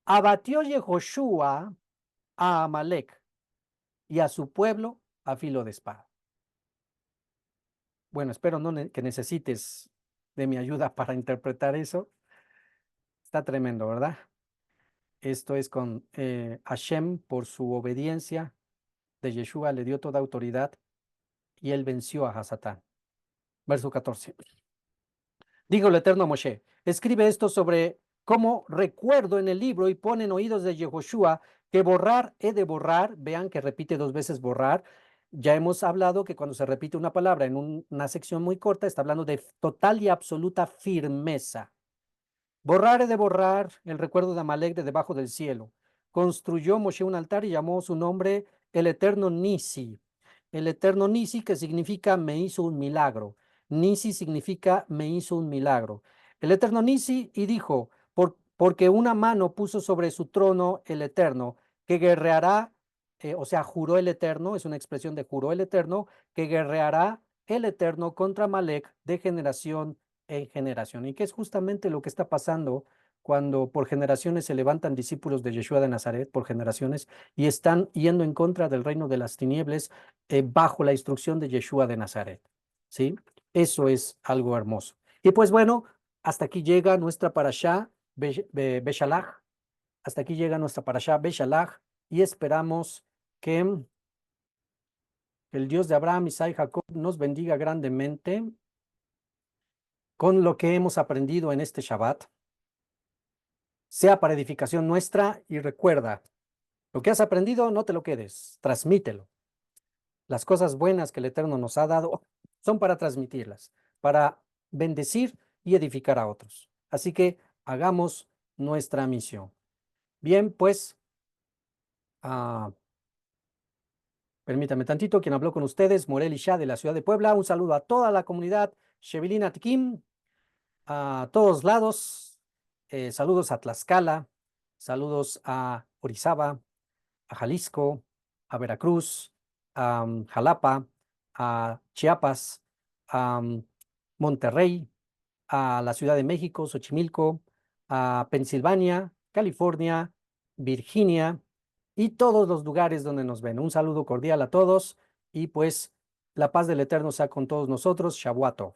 Abatió Yehoshua a Amalek y a su pueblo a filo de espada. Bueno, espero que necesites de mi ayuda para interpretar eso. Está tremendo, ¿verdad? Esto es con Hashem por su obediencia de Yeshua le dio toda autoridad y él venció a Hasatán. Verso 14. Dijo el Eterno a Moshe, escribe esto sobre cómo recuerdo en el libro y pone en oídos de Yehoshua que borrar he de borrar. Vean que repite dos veces borrar. Ya hemos hablado que cuando se repite una palabra en una sección muy corta, está hablando de total y absoluta firmeza. Borrar he de borrar el recuerdo de Amalek de debajo del cielo. Construyó Moshe un altar y llamó su nombre el Eterno Nisi. El Eterno Nisi, que significa me hizo un milagro. Nisi significa me hizo un milagro. El Eterno Nisi y dijo, porque una mano puso sobre su trono el Eterno, que guerreará, o sea, juró el Eterno, es una expresión de juró el Eterno, que guerreará el Eterno contra Amalek de generación en generación. Y que es justamente lo que está pasando cuando por generaciones se levantan discípulos de Yeshua de Nazaret, por generaciones, y están yendo en contra del reino de las tinieblas bajo la instrucción de Yeshua de Nazaret. ¿Sí? Eso es algo hermoso. Y pues bueno, hasta aquí llega nuestra parashá Beshalach. Hasta aquí llega nuestra parashá Beshalach y esperamos que el Dios de Abraham, Isaac y Jacob nos bendiga grandemente con lo que hemos aprendido en este Shabbat. Sea para edificación nuestra y recuerda, lo que has aprendido no te lo quedes, transmítelo. Las cosas buenas que el Eterno nos ha dado son para transmitirlas, para bendecir y edificar a otros. Así que hagamos nuestra misión. Bien, pues, permítame tantito, quien habló con ustedes, Morel Isha de la ciudad de Puebla. Un saludo a toda la comunidad Shevilin Tikim, a todos lados. Saludos a Tlaxcala, saludos a Orizaba, a Jalisco, a Veracruz, a Jalapa, a Chiapas, a Monterrey, a la Ciudad de México, Xochimilco, a Pensilvania, California, Virginia y todos los lugares donde nos ven. Un saludo cordial a todos y pues la paz del Eterno sea con todos nosotros. Shavuot Tov.